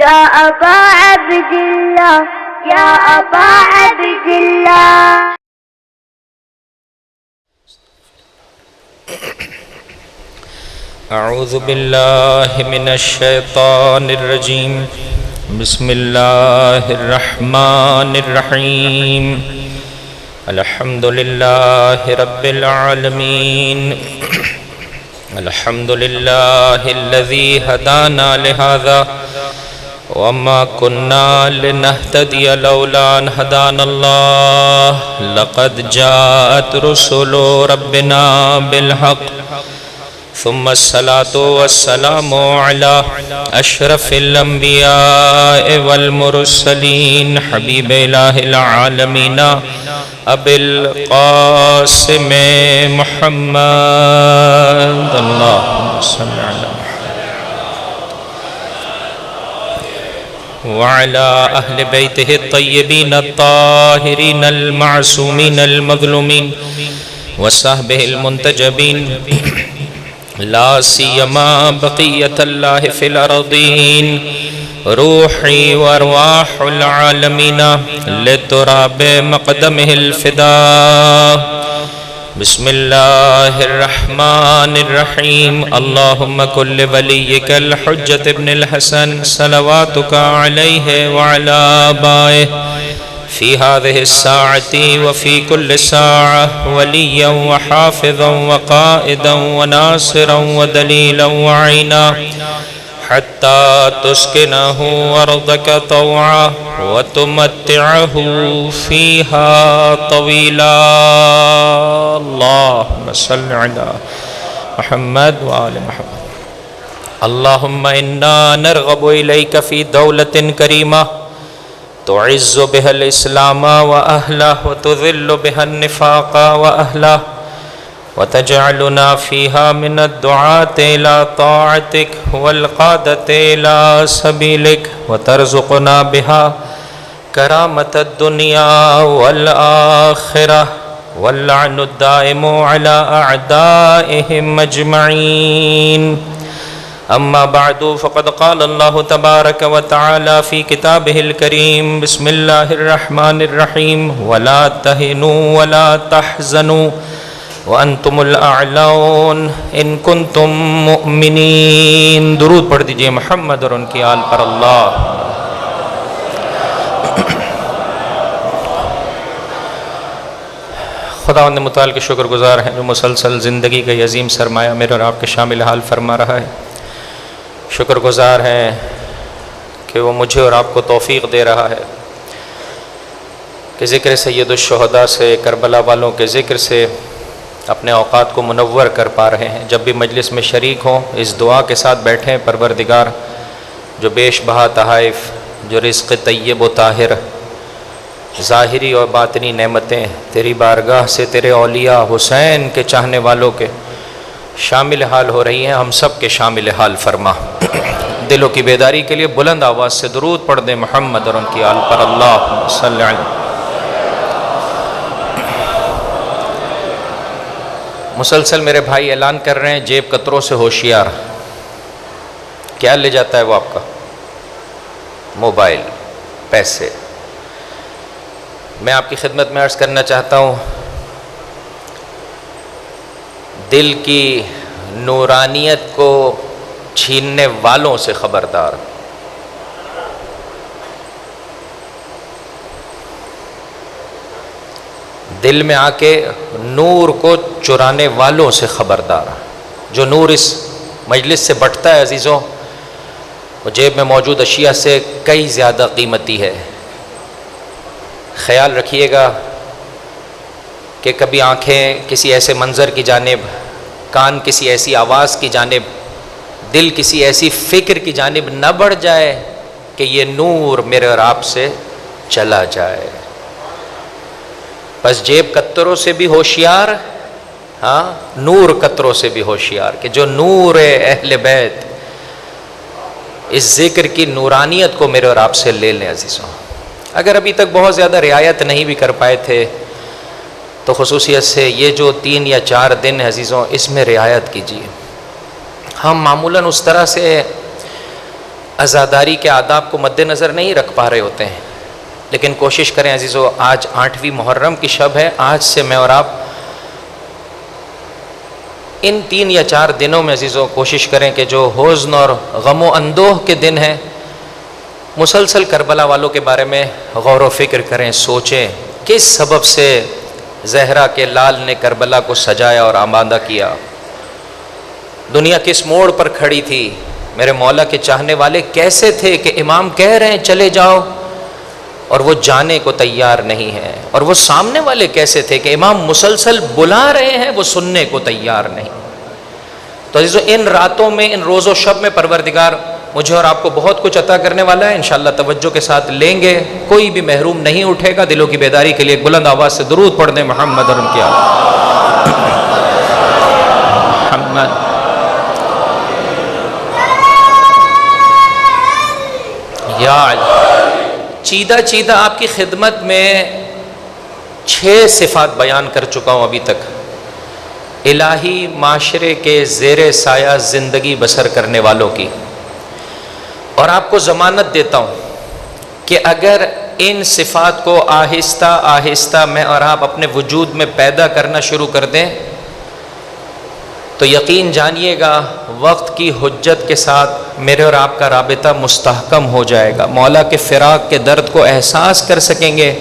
يا أبا عبد الله يا أبا عبد الله. أعوذ بالله من الشيطان الرجيم. بسم الله الرحمن الرحيم. الحمد لله رب العالمين. الحمد لله الذي هدانا لهذا وما كنا لنهتدي لولا أن هدانا الله. لقد جاءت رسل ربنا بالحق ثم الصلاة والسلام على أشرف الأنبياء والمرسلين حبيب إله العالمين أبي القاسم محمد. اللهم صل على محمد وعلى أهل بيته الطيبين الطاهرين المعصومين المظلومين وصحبه المنتجبين لا سيما بقية الله في الأرضين. روحي وأرواح العالمين لتراب مقدمه الفداء. بسم الله الرحمن الرحيم. اللهم كن لوليك الحجة ابن الحسن صلواتك عليه وعلى آبائه في هذه الساعة وفي كل ساعة وليا وحافظا وقائدا وناصرا ودليلا وعينا حتى تسكنه أرضك طوعا وتمتعه فيها طويلا. اللهم صل على محمد وآل محمد. اللهم إنا نرغب إليك في دولة كريمة تعز بها الإسلام وأهله وتذل بها النفاق وأهله وتجعلنا فيها من الدعاة إلى طاعتك والقادة إلى سبيلك وترزقنا بها كرامة الدنيا والآخرة واللعن الدائم على أعدائهم أجمعين. أما بعد فقد قال الله تبارك وتعالى في كتابه الكريم. بسم الله الرحمن الرحيم. ولا تهنوا ولا تحزنوا وأنتم الأعلون إن كنتم مؤمنين. درود پڑھ دیجئے محمد اور ان کی آل پر. اللہ خداوند متعال کے شکر گزار ہیں جو مسلسل زندگی کا یہ عظیم سرمایہ میرے اور آپ کے شامل حال فرما رہا ہے. شکر گزار ہیں کہ وہ مجھے اور آپ کو توفیق دے رہا ہے کہ ذکر سید الشہداء سے، کربلا والوں کے ذکر سے اپنے اوقات کو منور کر پا رہے ہیں. جب بھی مجلس میں شریک ہوں اس دعا کے ساتھ بیٹھیں، پروردگار جو بیش بہا تحائف، جو رزق طیب و طاہر، ظاہری اور باطنی نعمتیں تیری بارگاہ سے تیرے اولیاء حسین کے چاہنے والوں کے شامل حال ہو رہی ہیں، ہم سب کے شامل حال فرما. دلوں کی بیداری کے لیے بلند آواز سے درود پڑھ دیں محمد اور ان کی آل پر. اللہم صلی علیہ. مسلسل میرے بھائی اعلان کر رہے ہیں جیب کتروں سے ہوشیار. کیا لے جاتا ہے وہ آپ کا؟ موبائل، پیسے. میں آپ کی خدمت میں عرض کرنا چاہتا ہوں دل کی نورانیت کو چھیننے والوں سے خبردار. دل میں آ کے نور کو چرانے والوں سے خبردار. جو نور اس مجلس سے بٹتا ہے عزیزوں، وہ جیب میں موجود اشیاء سے کئی زیادہ قیمتی ہے. خیال رکھیے گا کہ کبھی آنکھیں کسی ایسے منظر کی جانب، کان کسی ایسی آواز کی جانب، دل کسی ایسی فکر کی جانب نہ بڑھ جائے کہ یہ نور میرے اور آپ سے چلا جائے. بس جیب کتروں سے بھی ہوشیار، ہاں نور کتروں سے بھی ہوشیار کہ جو نور اہل بیت اس ذکر کی نورانیت کو میرے اور آپ سے لے لیں. عزیزوں اگر ابھی تک بہت زیادہ رعایت نہیں بھی کر پائے تھے تو خصوصیت سے یہ جو 3 یا 4 دن ہیں عزیزوں، اس میں رعایت کیجیے. ہم معمولاً اس طرح سے عزاداری کے آداب کو مد نظر نہیں رکھ پا رہے ہوتے ہیں، لیکن کوشش کریں عزیزو، آج 8ویں محرم کی شب ہے، آج سے میں اور آپ ان 3 یا 4 دنوں میں عزیزو کوشش کریں کہ جو حزن اور غم و اندوہ کے دن ہیں، مسلسل کربلا والوں کے بارے میں غور و فکر کریں، سوچیں کس سبب سے زہرا کے لال نے کربلا کو سجایا اور آمادہ کیا، دنیا کس موڑ پر کھڑی تھی، میرے مولا کے چاہنے والے کیسے تھے کہ امام کہہ رہے ہیں چلے جاؤ اور وہ جانے کو تیار نہیں ہے، اور وہ سامنے والے کیسے تھے کہ امام مسلسل بلا رہے ہیں وہ سننے کو تیار نہیں۔ تو عزیزو ان راتوں میں، ان روز و شب میں پروردگار مجھے اور آپ کو بہت کچھ عطا کرنے والا ہے، انشاءاللہ توجہ کے ساتھ لیں گے، کوئی بھی محروم نہیں اٹھے گا۔ دلوں کی بیداری کے لیے ایک بلند آواز سے درود پڑھ دیں محمد اور ان کی آل محمد۔ یا چیدہ چیدہ آپ کی خدمت میں 6 صفات بیان کر چکا ہوں ابھی تک، الہی معاشرے کے زیر سایہ زندگی بسر کرنے والوں کی، اور آپ کو ضمانت دیتا ہوں کہ اگر ان صفات کو آہستہ آہستہ میں اور آپ اپنے وجود میں پیدا کرنا شروع کر دیں تو یقین جانیے گا وقت کی حجت کے ساتھ میرے اور آپ کا رابطہ مستحکم ہو جائے گا، مولا کے فراق کے درد کو احساس کر سکیں گے،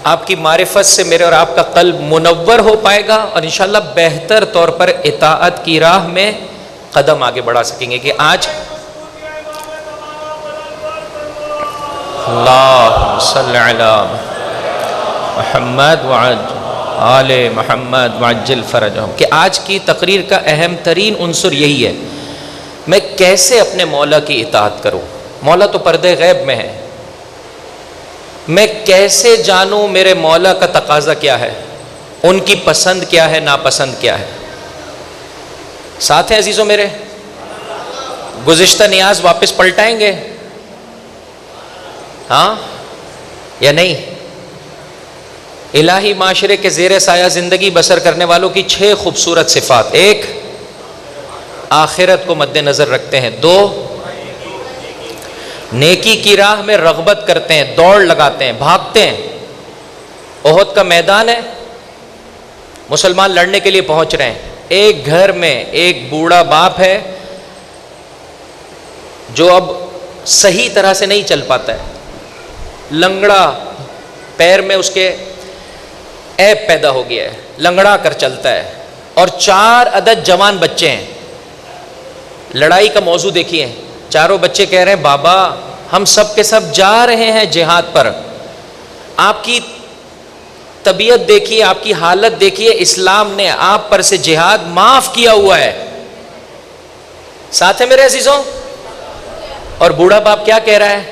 آپ کی معرفت سے میرے اور آپ کا قلب منور ہو پائے گا، اور انشاءاللہ بہتر طور پر اطاعت کی راہ میں قدم آگے بڑھا سکیں گے۔ کہ آج اللہم صلی علی محمد وعلی آل محمد وعجل فرجہم، کہ آج کی تقریر کا اہم ترین عنصر یہی ہے، میں کیسے اپنے مولا کی اطاعت کروں۔ مولا تو پردے غیب میں ہے، میں کیسے جانوں میرے مولا کا تقاضا کیا ہے، ان کی پسند کیا ہے، ناپسند کیا ہے۔ ساتھ ہیں عزیزوں میرے، گزشتہ نیاز واپس پلٹائیں گے ہاں یا نہیں؟ الہی معاشرے کے زیر سایہ زندگی بسر کرنے والوں کی 6 خوبصورت صفات۔ 1، آخرت کو مد نظر رکھتے ہیں۔ 2، نیکی کی راہ میں رغبت کرتے ہیں، دوڑ لگاتے ہیں، بھاگتے ہیں۔ احد کا میدان ہے، مسلمان لڑنے کے لیے پہنچ رہے ہیں، ایک گھر میں ایک بوڑھا باپ ہے جو اب صحیح طرح سے نہیں چل پاتا ہے، لنگڑا، پیر میں اس کے عیب پیدا ہو گیا ہے، لنگڑا کر چلتا ہے، اور 4 عدد جوان بچے ہیں۔ لڑائی کا موضوع دیکھیے، چاروں بچے کہہ رہے ہیں بابا ہم سب کے سب جا رہے ہیں جہاد پر، آپ کی طبیعت دیکھیے، آپ کی حالت دیکھیے، اسلام نے آپ پر سے جہاد معاف کیا ہوا ہے۔ ساتھ ہے میرے عزیزوں؟ اور بوڑھا باپ کیا کہہ رہا ہے؟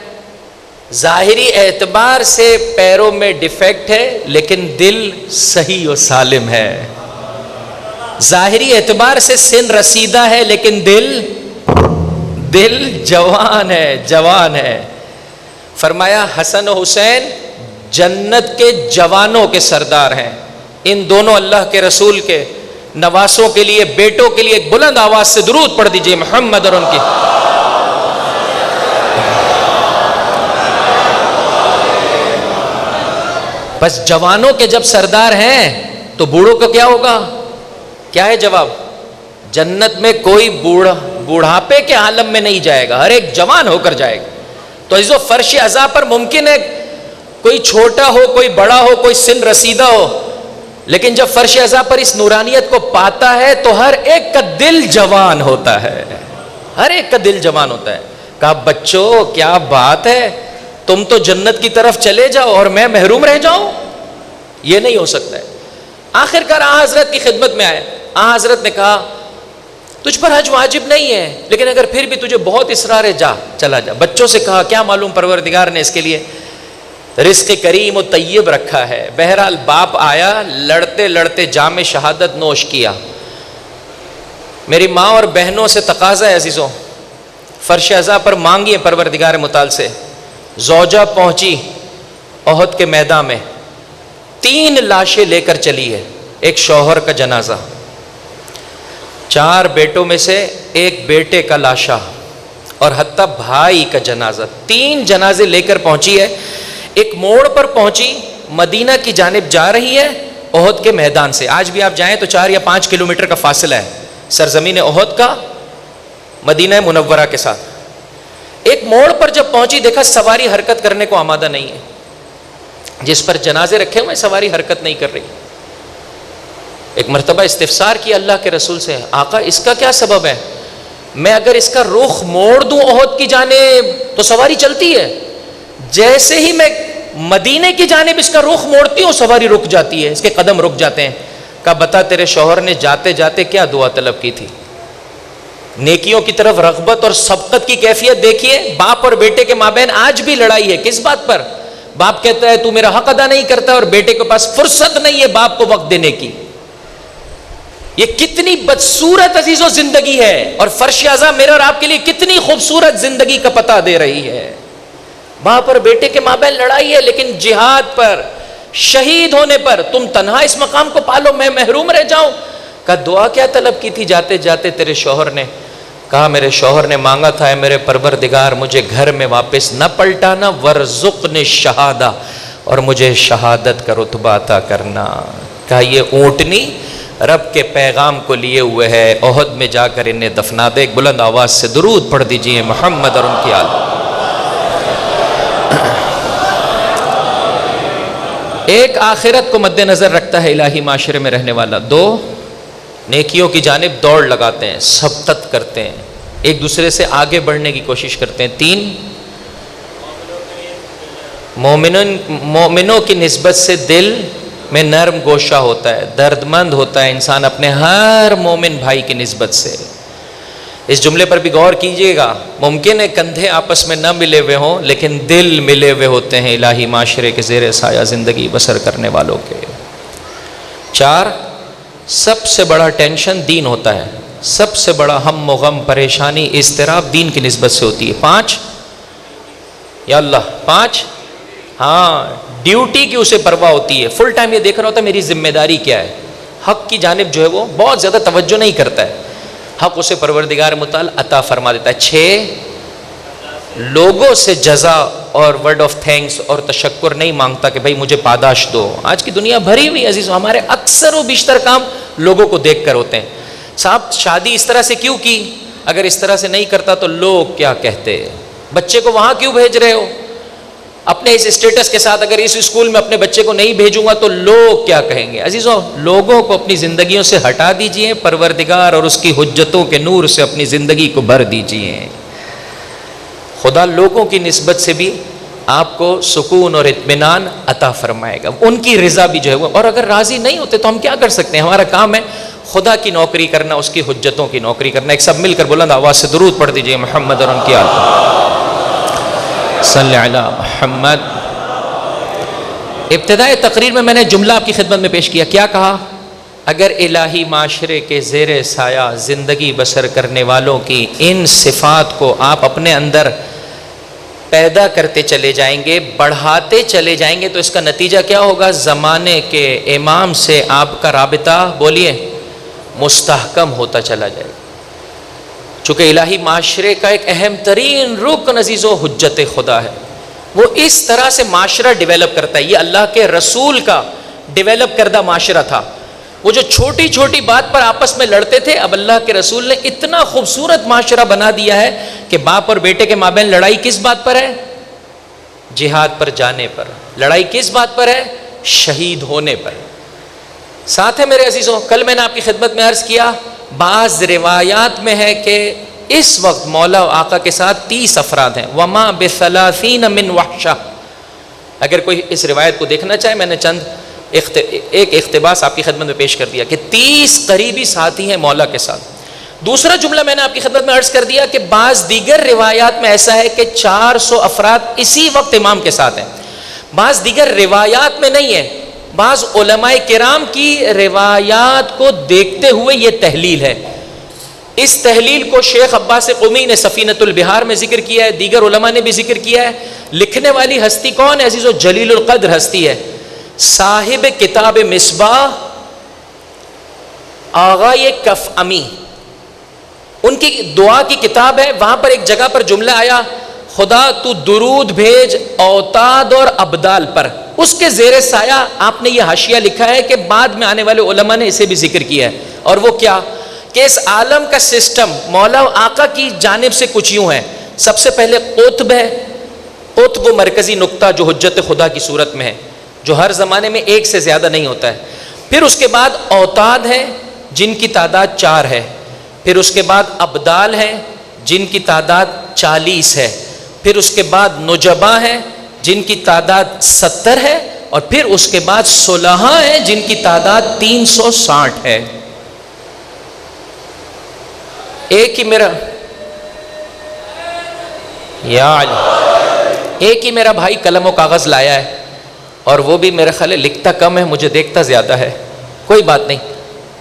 ظاہری اعتبار سے پیروں میں ڈیفیکٹ ہے لیکن دل صحیح و سالم ہے، ظاہری اعتبار سے سن رسیدہ ہے لیکن دل جوان ہے، جوان ہے۔ فرمایا حسن و حسین جنت کے جوانوں کے سردار ہیں، ان دونوں اللہ کے رسول کے نواسوں کے لیے، بیٹوں کے لیے ایک بلند آواز سے درود پڑھ دیجئے محمد اور ان کی۔ بس جوانوں کے جب سردار ہیں تو بوڑھوں کا کیا ہوگا؟ کیا ہے جواب؟ جنت میں کوئی بوڑھاپے کے عالم میں نہیں جائے گا، ہر ایک جوان ہو کر جائے گا۔ تو عزیزو فرش عزا پر ممکن ہے کوئی چھوٹا ہو، کوئی بڑا ہو، کوئی سن رسیدہ ہو، لیکن جب فرش عزا پر اس نورانیت کو پاتا ہے تو ہر ایک کا دل جوان ہوتا ہے، ہر ایک کا دل جوان ہوتا ہے۔ کہا بچوں کیا بات ہے، تم تو جنت کی طرف چلے جاؤ اور میں محروم رہ جاؤں، یہ نہیں ہو سکتا ہے۔ آخر کار آن حضرت کی خدمت میں آئے، آن حضرت نے کہا تجھ پر حج واجب نہیں ہے لیکن اگر پھر بھی تجھے بہت اصرار ہے جا، چلا جا۔ بچوں سے کہا کیا معلوم پروردگار نے اس کے لیے رزق کریم و طیب رکھا ہے۔ بہرحال باپ آیا، لڑتے لڑتے جام شہادت نوش کیا۔ میری ماں اور بہنوں سے تقاضا ہے عزیزوں، فرش عزا پر مانگیے پروردگار متعال سے۔ زوجہ پہنچی احد کے میدان میں، 3 لاشیں لے کر چلی ہے، ایک شوہر کا جنازہ، 4 بیٹوں میں سے ایک بیٹے کا لاشا، اور حتیٰ تب بھائی کا جنازہ 3 جنازے لے کر پہنچی ہے. ایک موڑ پر پہنچی, مدینہ کی جانب جا رہی ہے احد کے میدان سے. آج بھی آپ جائیں تو 4 یا 5 کلومیٹر کا فاصلہ ہے سرزمین احد کا مدینہ منورہ کے ساتھ. ایک موڑ پر جب پہنچی دیکھا سواری حرکت کرنے کو آمادہ نہیں ہے. جس پر جنازے رکھے ہوئے سواری حرکت نہیں کر رہی. ایک مرتبہ استفسار کیا اللہ کے رسول سے, آقا اس کا کیا سبب ہے؟ میں اگر اس کا رخ موڑ دوں احد کی جانب تو سواری چلتی ہے, جیسے ہی میں مدینے کی جانب اس کا رخ موڑتی ہوں سواری رک جاتی ہے, اس کے قدم رک جاتے ہیں. کہا بتا تیرے شوہر نے جاتے جاتے کیا دعا طلب کی تھی؟ نیکیوں کی طرف رغبت اور سبقت کی کیفیت دیکھیے. باپ اور بیٹے کے مابین آج بھی لڑائی ہے. کس بات پر؟ باپ کہتا ہے تو میرا حق ادا نہیں کرتا, اور بیٹے کے پاس فرصت نہیں ہے باپ کو وقت دینے کی. یہ کتنی بدصورت عزیزوں زندگی ہے, اور فرش اعظم میرا اور آپ کے لیے کتنی خوبصورت زندگی کا پتہ دے رہی ہے. باپ اور بیٹے کے مابین لڑائی ہے, لیکن جہاد پر شہید ہونے پر تم تنہا اس مقام کو پالو, میں محروم رہ جاؤں. کہا دعا کیا طلب کی تھی جاتے جاتے تیرے شوہر نے؟ کہا میرے شوہر نے مانگا تھا اے میرے پروردگار مجھے گھر میں واپس نہ پلٹانا, ورزقنی شہادہ, اور مجھے شہادت کا رتبہ عطا کرنا. کہا یہ اونٹنی رب کے پیغام کو لیے ہوئے ہے, احد میں جا کر انہیں دفنا دے. ایک بلند آواز سے درود پڑھ دیجئے محمد اور ان کی آل. ایک آخرت کو مد نظر رکھتا ہے الہی معاشرے میں رہنے والا. 2 نیکیوں کی جانب دوڑ لگاتے ہیں, سبقت کرتے ہیں, ایک دوسرے سے آگے بڑھنے کی کوشش کرتے ہیں. 3 مومنوں کی نسبت سے دل میں نرم گوشہ ہوتا ہے, درد مند ہوتا ہے انسان اپنے ہر مومن بھائی کی نسبت سے. اس جملے پر بھی غور کیجئے گا. ممکن ہے کندھے آپس میں نہ ملے ہوئے ہوں, لیکن دل ملے ہوئے ہوتے ہیں الہی معاشرے کے زیر سایہ زندگی بسر کرنے والوں کے. 4 سب سے بڑا ٹینشن دین ہوتا ہے, سب سے بڑا ہم و غم پریشانی اضطراب دین کی نسبت سے ہوتی ہے. 5 یا اللہ 5 ہاں ڈیوٹی کی اسے پرواہ ہوتی ہے. فل ٹائم یہ دیکھ رہا ہوتا ہے میری ذمہ داری کیا ہے. حق کی جانب جو ہے وہ بہت زیادہ توجہ نہیں کرتا ہے, حق اسے پروردگار متعال عطا فرما دیتا ہے. 6 لوگوں سے جزا اور ورڈ آف تھینکس اور تشکر نہیں مانگتا کہ بھائی مجھے پاداش دو. آج کی دنیا بھری ہوئی عزیز, ہمارے اکثر و بیشتر کام لوگوں کو دیکھ کر ہوتے ہیں. صاحب شادی اس طرح سے کیوں کی؟ اگر اس طرح سے نہیں کرتا تو لوگ کیا کہتے؟ بچے کو وہاں کیوں بھیج رہے ہو؟ اپنے اس اسٹیٹس کے ساتھ اگر اس اسکول میں اپنے بچے کو نہیں بھیجوں گا تو لوگ کیا کہیں گے؟ عزیزوں لوگوں کو اپنی زندگیوں سے ہٹا دیجئے, پروردگار اور اس کی حجتوں کے نور سے اپنی زندگی کو بھر دیجئے. خدا لوگوں کی نسبت سے بھی آپ کو سکون اور اطمینان عطا فرمائے گا, ان کی رضا بھی جو ہے وہ. اور اگر راضی نہیں ہوتے تو ہم کیا کر سکتے ہیں؟ ہمارا کام ہے خدا کی نوکری کرنا, اس کی حجتوں کی نوکری کرنا. ایک سب مل کر بلند آواز سے درود پڑھ دیجئے محمد اور ان کی آل صلی علی محمد. ابتدائے تقریر میں نے جملہ آپ کی خدمت میں پیش کیا. کیا کہا؟ اگر الہی معاشرے کے زیر سایہ زندگی بسر کرنے والوں کی ان صفات کو آپ اپنے اندر پیدا کرتے چلے جائیں گے, بڑھاتے چلے جائیں گے, تو اس کا نتیجہ کیا ہوگا؟ زمانے کے امام سے آپ کا رابطہ بولیے مستحکم ہوتا چلا جائے گا. چونکہ الہی معاشرے کا ایک اہم ترین رکن عزیزو حجت خدا ہے, وہ اس طرح سے معاشرہ ڈیولپ کرتا ہے. یہ اللہ کے رسول کا ڈیولپ کردہ معاشرہ تھا. وہ جو چھوٹی چھوٹی بات پر آپس میں لڑتے تھے, اب اللہ کے رسول نے اتنا خوبصورت معاشرہ بنا دیا ہے کہ باپ اور بیٹے کے مابین لڑائی کس بات پر ہے؟ جہاد پر جانے پر. لڑائی کس بات پر ہے؟ شہید ہونے پر. ساتھ ہے میرے عزیزوں, کل میں نے آپ کی خدمت میں عرض کیا, بعض روایات میں ہے کہ اس وقت مولا و آقا کے ساتھ 30 افراد ہیں. وما بثلاثین من وحشہ. اگر کوئی اس روایت کو دیکھنا چاہے, میں نے چند ایک اقتباس آپ کی خدمت میں پیش کر دیا کہ 30 قریبی ساتھی ہیں مولا کے ساتھ. دوسرا جملہ میں نے آپ کی خدمت میں عرض کر دیا کہ بعض دیگر روایات میں ایسا ہے کہ 400 افراد اسی وقت امام کے ساتھ ہیں. بعض دیگر روایات میں نہیں ہے. بعض علماء کرام کی روایات کو دیکھتے ہوئے یہ تحلیل ہے. اس تحلیل کو شیخ عباس قمی نے سفینۃ البحار میں ذکر کیا ہے, دیگر علماء نے بھی ذکر کیا ہے. لکھنے والی ہستی کون ہے عزیزو؟ جلیل القدر ہستی ہے, صاحب کتاب مصباح آغا کف امی. ان کی دعا کی کتاب ہے، وہاں پر ایک جگہ پر جملہ آیا، خدا تو درود بھیج اوتاد اور ابدال پر، اس کے زیر سایہ آپ نے یہ حاشیہ لکھا ہے کہ بعد میں آنے والے علماء نے اسے بھی ذکر کیا ہے، اور وہ کیا کہ اس عالم کا سسٹم مولا و آقا کی جانب سے کچھ یوں ہے. سب سے پہلے قطب ہے، قطب وہ مرکزی نقطہ جو حجت خدا کی صورت میں ہے، جو ہر زمانے میں ایک سے زیادہ نہیں ہوتا ہے. پھر اس کے بعد اوتاد ہیں جن کی تعداد 4 ہے. پھر اس کے بعد ابدال ہیں جن کی تعداد 40 ہے. پھر اس کے بعد نجبا ہیں جن کی تعداد 70 ہے. اور پھر اس کے بعد صلحاء ہیں جن کی تعداد 360 ہے. ایک ہی میرا بھائی قلم و کاغذ لایا ہے، اور وہ بھی میرا خیال ہے لکھتا کم ہے، مجھے دیکھتا زیادہ ہے. کوئی بات نہیں،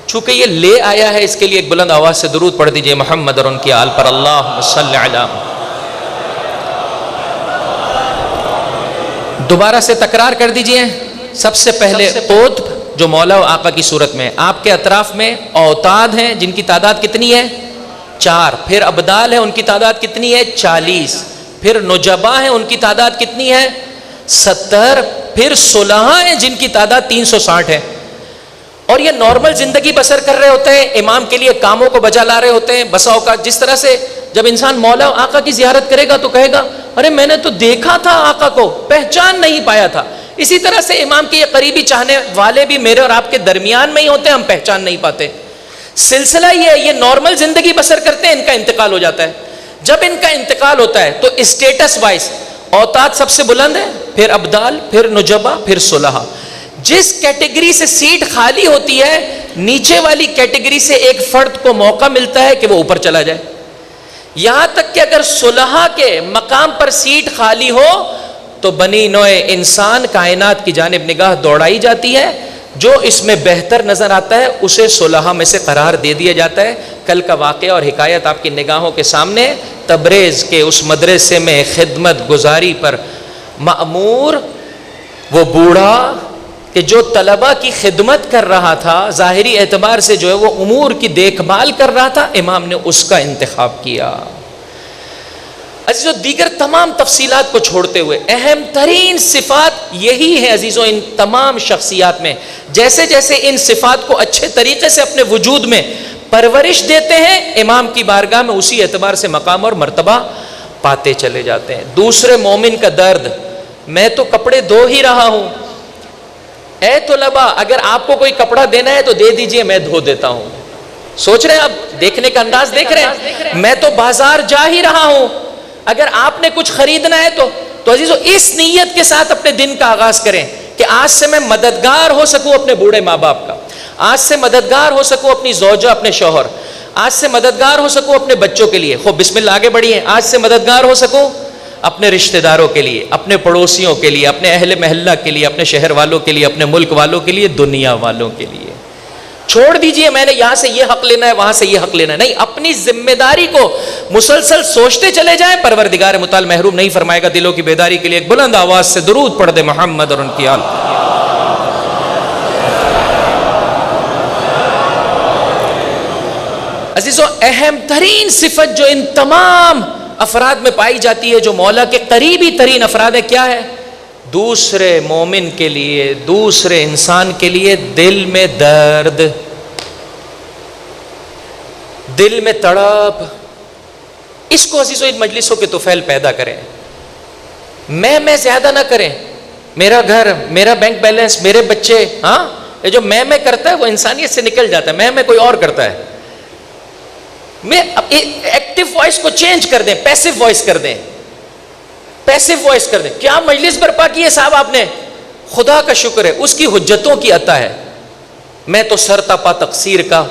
چونکہ یہ لے آیا ہے اس کے لیے ایک بلند آواز سے درود پڑھ دیجئے محمد اور ان کی آل پر، اللہم صلی علی. دوبارہ سے تکرار کر دیجئے. سب سے پہلے قطب جو مولا و آقا کی صورت میں، آپ کے اطراف میں اوتاد ہیں جن کی تعداد کتنی ہے 4. پھر ابدال ہیں ان کی تعداد کتنی ہے 40. پھر نجبا ہیں ان کی تعداد کتنی ہے 70. پھر صلحاء ہیں جن کی تعداد 360 ہے. اور یہ نارمل زندگی بسر کر رہے ہوتے ہیں، امام کے لیے کاموں کو بجا لا رہے ہوتے ہیں. بسا اوقات جس طرح سے جب انسان مولا و آقا کی زیارت کرے گا تو کہے گا ارے میں نے تو دیکھا تھا آقا کو، پہچان نہیں پایا تھا. اسی طرح سے امام کے یہ قریبی چاہنے والے بھی میرے اور آپ کے درمیان میں ہی ہوتے ہیں، ہم پہچان نہیں پاتے. سلسلہ یہ نارمل زندگی بسر کرتے ہیں، ان کا انتقال ہو جاتا ہے. جب ان کا انتقال ہوتا ہے تو اسٹیٹس وائز اوتاد سب سے بلند ہے، پھر ابدال، پھر نجبا، پھر صلحاء. جس کیٹیگری سے سیٹ خالی ہوتی ہے نیچے والی کیٹیگری سے ایک فرد کو موقع ملتا ہے کہ وہ اوپر چلا جائے. یہاں تک کہ اگر صلحاء کے مقام پر سیٹ خالی ہو تو بنی نوع انسان کائنات کی جانب نگاہ دوڑائی جاتی ہے، جو اس میں بہتر نظر آتا ہے اسے صلحاء میں سے قرار دے دیا جاتا ہے. کل کا واقعہ اور حکایت آپ کی نگاہوں کے سامنے. تبریز کے اس مدرسے میں خدمت گزاری پر مأمور وہ بوڑھا کہ جو طلبہ کی خدمت کر رہا تھا، ظاہری اعتبار سے جو ہے وہ امور کی دیکھ بھال کر رہا تھا، امام نے اس کا انتخاب کیا. عزیزو دیگر تمام تفصیلات کو چھوڑتے ہوئے اہم ترین صفات یہی ہے عزیزو ان تمام شخصیات میں. جیسے جیسے ان صفات کو اچھے طریقے سے اپنے وجود میں پرورش دیتے ہیں، امام کی بارگاہ میں اسی اعتبار سے مقام اور مرتبہ پاتے چلے جاتے ہیں. دوسرے مومن کا درد، میں تو کپڑے دھو ہی رہا ہوں. اے طلباء اگر آپ کو کوئی کپڑا دینا ہے تو دے دیجئے، میں دھو دیتا ہوں. سوچ رہے ہیں آپ، دیکھنے کا انداز دیکھ رہے ہیں. میں تو بازار جا ہی رہا ہوں، اگر آپ نے کچھ خریدنا ہے تو عزیزو اس نیت کے ساتھ اپنے دن کا آغاز کریں کہ آج سے میں مددگار ہو سکوں اپنے بوڑھے ماں باپ کا، آج سے مددگار ہو سکوں اپنی زوجہ، اپنے شوہر، آج سے مددگار ہو سکوں اپنے بچوں کے لیے. خوب بسم اللہ آگے بڑھیے. آج سے مددگار ہو سکوں اپنے رشتہ داروں کے لیے، اپنے پڑوسیوں کے لیے، اپنے اہل محلہ کے لیے، اپنے شہر والوں کے لیے، اپنے ملک والوں کے لیے، دنیا والوں کے لیے. چھوڑ دیجئے میں نے یہاں سے یہ حق لینا ہے، وہاں سے یہ حق لینا ہے، نہیں. اپنی ذمہ داری کو مسلسل سوچتے چلے جائیں، پروردگار متعال محروم نہیں فرمائے گا. دلوں کی بیداری کے لیے ایک بلند آواز سے درود پڑھ دے محمد اور ان کی آل. عزیزو اہم ترین صفت جو ان تمام افراد میں پائی جاتی ہے جو مولا کے قریبی ترین افراد ہے، کیا ہے؟ دوسرے مومن کے لیے، دوسرے انسان کے لیے دل میں درد، دل میں تڑپ. اس کو عزیزو ان مجلسوں کے طفیل پیدا کریں. میں زیادہ نہ کریں. میرا گھر، میرا بینک بیلنس، میرے بچے. ہاں یہ جو میں کرتا ہے وہ انسانیت سے نکل جاتا ہے. میں کوئی اور کرتا ہے. میں ایکٹیو وائس کو چینج کر دیں، پیسو وائس کر دیں. پیسو وائس کر دیں. کیا مجلس برپا کی ہے صاحب آپ نے؟ خدا کا شکر ہے، اس کی حجتوں کی عطا ہے. میں تو سر تپا تقصیر کا،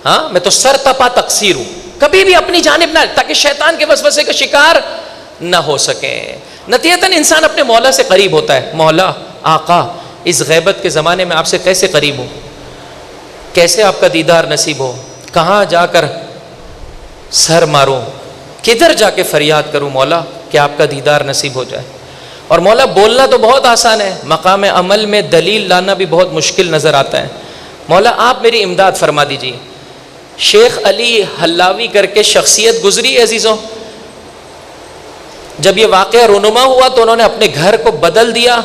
ہاں میں تو سر تپا تقصیر ہوں. کبھی بھی اپنی جانب نہ، تاکہ شیطان کے وسوسے کا شکار نہ ہو سکیں. نتیجتاً انسان اپنے مولا سے قریب ہوتا ہے. مولا آقا اس غیبت کے زمانے میں آپ سے کیسے قریب ہوں، کیسے آپ کا دیدار نصیب ہو، کہاں جا کر سر ماروں، کدھر جا کے فریاد کروں مولا کہ آپ کا دیدار نصیب ہو جائے. اور مولا بولنا تو بہت آسان ہے، مقام عمل میں دلیل لانا بھی بہت مشکل نظر آتا ہے. مولا آپ میری امداد فرما دیجیے. شیخ علی حلاوی کر کے شخصیت گزری عزیزوں. جب یہ واقعہ رونما ہوا تو انہوں نے اپنے گھر کو بدل دیا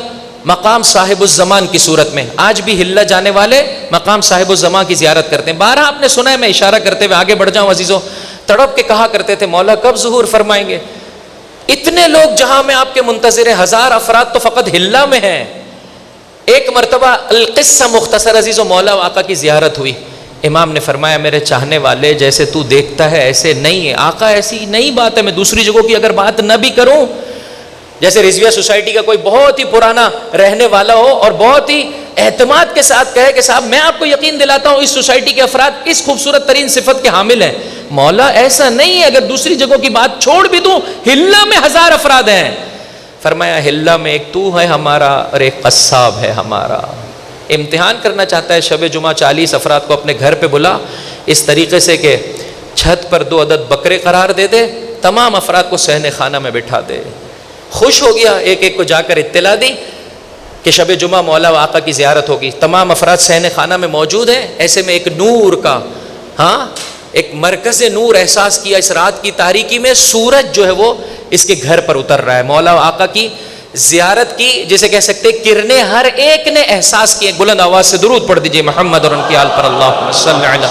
مقام صاحب الزمان کی صورت میں. آج بھی ہلا جانے والے مقام صاحب الزمان کی زیارت کرتے ہیں. بارہ آپ نے سنا ہے, میں اشارہ کرتے ہوئے آگے بڑھ جاؤں عزیزوں, تڑپ کے کہا کرتے تھے مولا کب ظہور فرمائیں گے. اتنے لوگ جہاں میں آپ کے منتظر ہیں, 1000 افراد تو فقط ہلا میں ہیں. ایک مرتبہ القصہ مختصر عزیزوں, مولا و آقا کی زیارت ہوئی. امام نے فرمایا میرے چاہنے والے جیسے تو دیکھتا ہے ایسے نہیں ہے. آقا ایسی نئی بات ہے, میں دوسری جگہوں کی اگر بات نہ بھی کروں, جیسے رضویہ سوسائٹی کا کوئی بہت ہی پرانا رہنے والا ہو اور بہت ہی اعتماد کے ساتھ کہے کہ صاحب میں آپ کو یقین دلاتا ہوں اس سوسائٹی کے افراد اس خوبصورت ترین صفت کے حامل ہیں. مولا ایسا نہیں ہے, اگر دوسری جگہوں کی بات چھوڑ بھی دوں, ہلا میں 1000 افراد ہیں. فرمایا ہلا میں ایک تو ہے ہمارا اور ایک قصاب ہے ہمارا. امتحان کرنا چاہتا ہے شب جمعہ 40 افراد کو اپنے گھر پہ بلا, اس طریقے سے کہ چھت پر 2 عدد بکرے قرار دے دے, تمام افراد کو صحن خانہ میں بٹھا دے. خوش ہو گیا, ایک ایک کو جا کر اطلاع دی کہ شب جمعہ مولا و آقا کی زیارت ہوگی. تمام افراد صحن خانہ میں موجود ہیں. ایسے میں ایک نور کا, ایک مرکز نور احساس کیا اس رات کی تاریکی میں. سورج جو ہے وہ اس کے گھر پر اتر رہا ہے. مولا و آقا کی زیارت کی جسے کہہ سکتے کرنے ہر ایک نے احساس کیے. بلند آواز سے درود پڑھ دیجئے محمد اور ان کی آل پر, اللہم صلی علی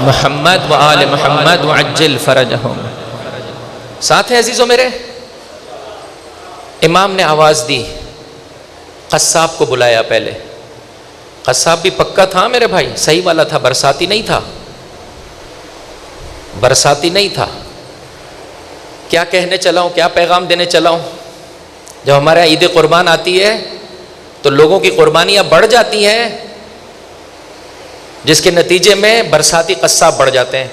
محمد و آل محمد وعجل فرجہم. ساتھ ہیں عزیزوں میرے, امام نے آواز دی, قصاب کو بلایا. پہلے قصاب بھی پکا تھا میرے بھائی, صحیح والا تھا, برساتی نہیں تھا, برساتی نہیں تھا. کیا کہنے چلا ہوں, کیا پیغام دینے چلا ہوں. جب ہمارے عید قربان آتی ہے تو لوگوں کی قربانیاں بڑھ جاتی ہیں, جس کے نتیجے میں برساتی قصاب بڑھ جاتے ہیں.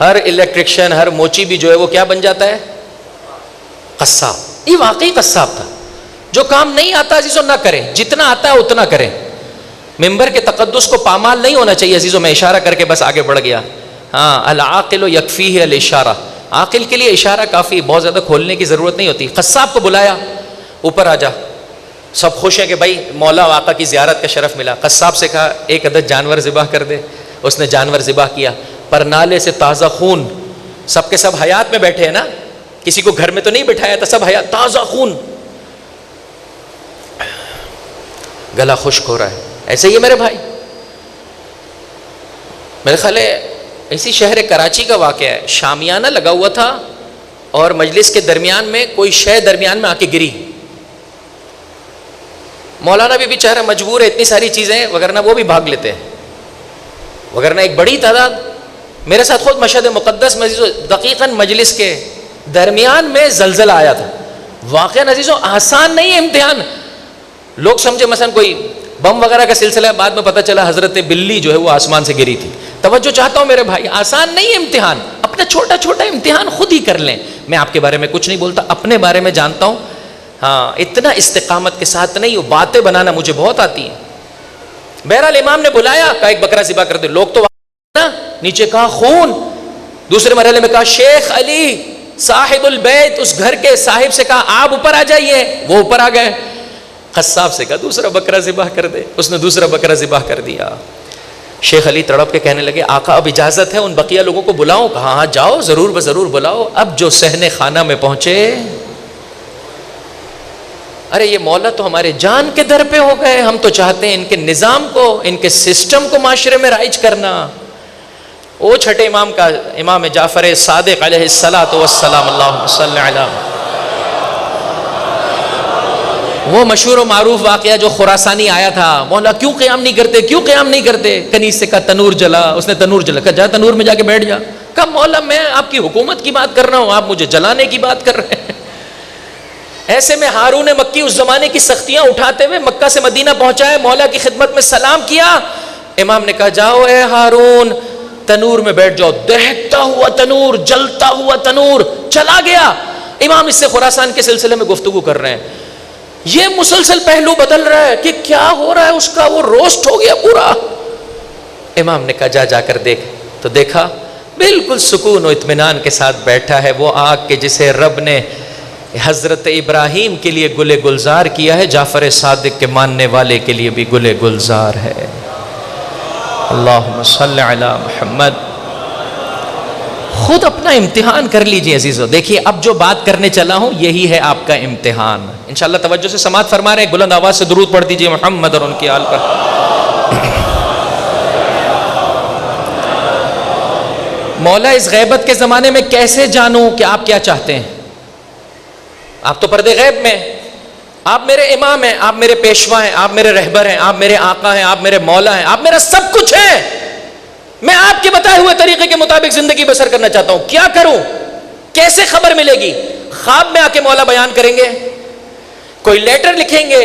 ہر الیکٹریشین, ہر موچی بھی جو ہے وہ کیا بن جاتا ہے, قصاب. یہ واقعی قصاب تھا. جو کام نہیں آتا عزیزوں نہ کریں, جتنا آتا ہے اتنا کریں. ممبر کے تقدس کو پامال نہیں ہونا چاہیے عزیزوں. میں اشارہ کر کے بس آگے بڑھ گیا. العاقل یکفیہ الاشارہ, عاقل کے لیے اشارہ کافی, بہت زیادہ کھولنے کی ضرورت نہیں ہوتی. قصاب کو بلایا, اوپر آ جا. سب خوش ہیں کہ بھائی مولا و آقا کی زیارت کا شرف ملا. قصاب سے کہا ایک عدد جانور ذبح کر دے. اس نے جانور ذبح کیا, پر نالے سے تازہ خون. سب کے سب حیات میں بیٹھے ہیں نا, کسی کو گھر میں تو نہیں بٹھایا تھا, سب حیات, تازہ خون. گلا خشک ہو رہا ہے. ایسے ہی ہے میرے بھائی, میرے خیال ہے اسی شہر کراچی کا واقعہ ہے. شامیانہ لگا ہوا تھا اور مجلس کے درمیان میں کوئی شے درمیان میں آ کے گری. مولانا بھی بیچارہ مجبور ہے, اتنی ساری چیزیں, وگرنہ وہ بھی بھاگ لیتے ہیں. وگرنہ ایک بڑی تعداد, میرے ساتھ خود مشہد مقدس میں دقیقاً مجلس کے درمیان میں زلزلہ آیا تھا. واقعہ عزیزوں آسان نہیں ہے امتحان. لوگ سمجھے مثلا کوئی بم وغیرہ کا سلسلہ ہے, بعد میں پتہ چلا حضرت بلی جو ہے وہ آسمان سے گری تھی. توجہ چاہتا ہوں میرے بھائی, آسان نہیں ہے امتحان. اپنا چھوٹا چھوٹا امتحان خود ہی کر لیں. میں آپ کے بارے میں کچھ نہیں بولتا, اپنے بارے میں جانتا ہوں. اتنا استقامت کے ساتھ نہیں, وہ باتیں بنانا مجھے بہت آتی ہیں. بہرحال امام نے بلایا, کہا ایک بکرا ذبح کر دے. لوگ تو نا نیچے کہا خون. دوسرے مرحلے میں کہا شیخ علی صاحب البیت, اس گھر کے صاحب سے کہا آپ اوپر آ جائیے. وہ اوپر آ گئے. قصاب سے کہا دوسرا بکرا ذبح کر دے. اس نے دوسرا بکرا ذبح کر دیا. شیخ علی تڑپ کے کہنے لگے آقا اب اجازت ہے ان بقیہ لوگوں کو بلاؤں؟ کہا ہاں جاؤ, ضرور بضرور بلاؤ. اب جو صحن خانہ میں پہنچے, ارے یہ مولا تو ہمارے جان کے در پہ ہو گئے. ہم تو چاہتے ہیں ان کے نظام کو, ان کے سسٹم کو معاشرے میں رائج کرنا. وہ چھٹے امام کا, امام جعفر صادق علیہ الصلاۃ والسلام, اللہم صلی علی, وہ مشہور و معروف واقعہ جو خراسانی آیا تھا, مولا کیوں قیام نہیں کرتے, کیوں قیام نہیں کرتے. کنیسے کا تنور جلا, اس نے تنور جلا, کہا جا تنور میں جا کے بیٹھ جا. کہا مولا میں آپ کی حکومت کی بات کر رہا ہوں, آپ مجھے جلانے کی بات کر رہے ہیں. ایسے میں ہارون مکی اس زمانے کی سختیاں اٹھاتے ہوئے مکہ سے مدینہ پہنچائے, مولا کی خدمت میں سلام کیا. امام نے کہا جاؤ اے ہارون تنور میں بیٹھ جاؤ. دہتا ہوا تنور, جلتا ہوا تنور چلا گیا. امام اس سے خراسان کے سلسلے میں گفتگو کر رہے ہیں. یہ مسلسل پہلو بدل رہا ہے کہ کیا ہو رہا ہے اس کا, وہ روسٹ ہو گیا پورا. امام نے کہا جا جا کر دیکھ. تو دیکھا بالکل سکون و اطمینان کے ساتھ بیٹھا ہے وہ آگ کے جسے رب نے حضرت ابراہیم کے لیے گلے گلزار کیا ہے, جعفر صادق کے ماننے والے کے لیے بھی گلے گلزار ہے. اللہم صلی علی محمد. خود اپنا امتحان کر لیجئے عزیزو. دیکھیے اب جو بات کرنے چلا ہوں یہی ہے آپ کا امتحان. انشاءاللہ توجہ سے سماعت فرما رہے ہیں. بلند آواز سے درود پڑھ دیجئے محمد اور ان کی آل پر. مولا اس غیبت کے زمانے میں کیسے جانوں کہ آپ کیا چاہتے ہیں؟ آپ تو پردے غیب میں، آپ میرے امام ہیں، آپ میرے پیشوا ہیں، آپ میرے رہبر ہیں، آپ میرے آقا ہیں، آپ میرے مولا ہیں، آپ میرا سب کچھ ہیں. میں آپ کے بتائے ہوئے طریقے کے مطابق زندگی بسر کرنا چاہتا ہوں. کیا کروں؟ کیسے خبر ملے گی؟ خواب میں آ کے مولا بیان کریں گے، کوئی لیٹر لکھیں گے،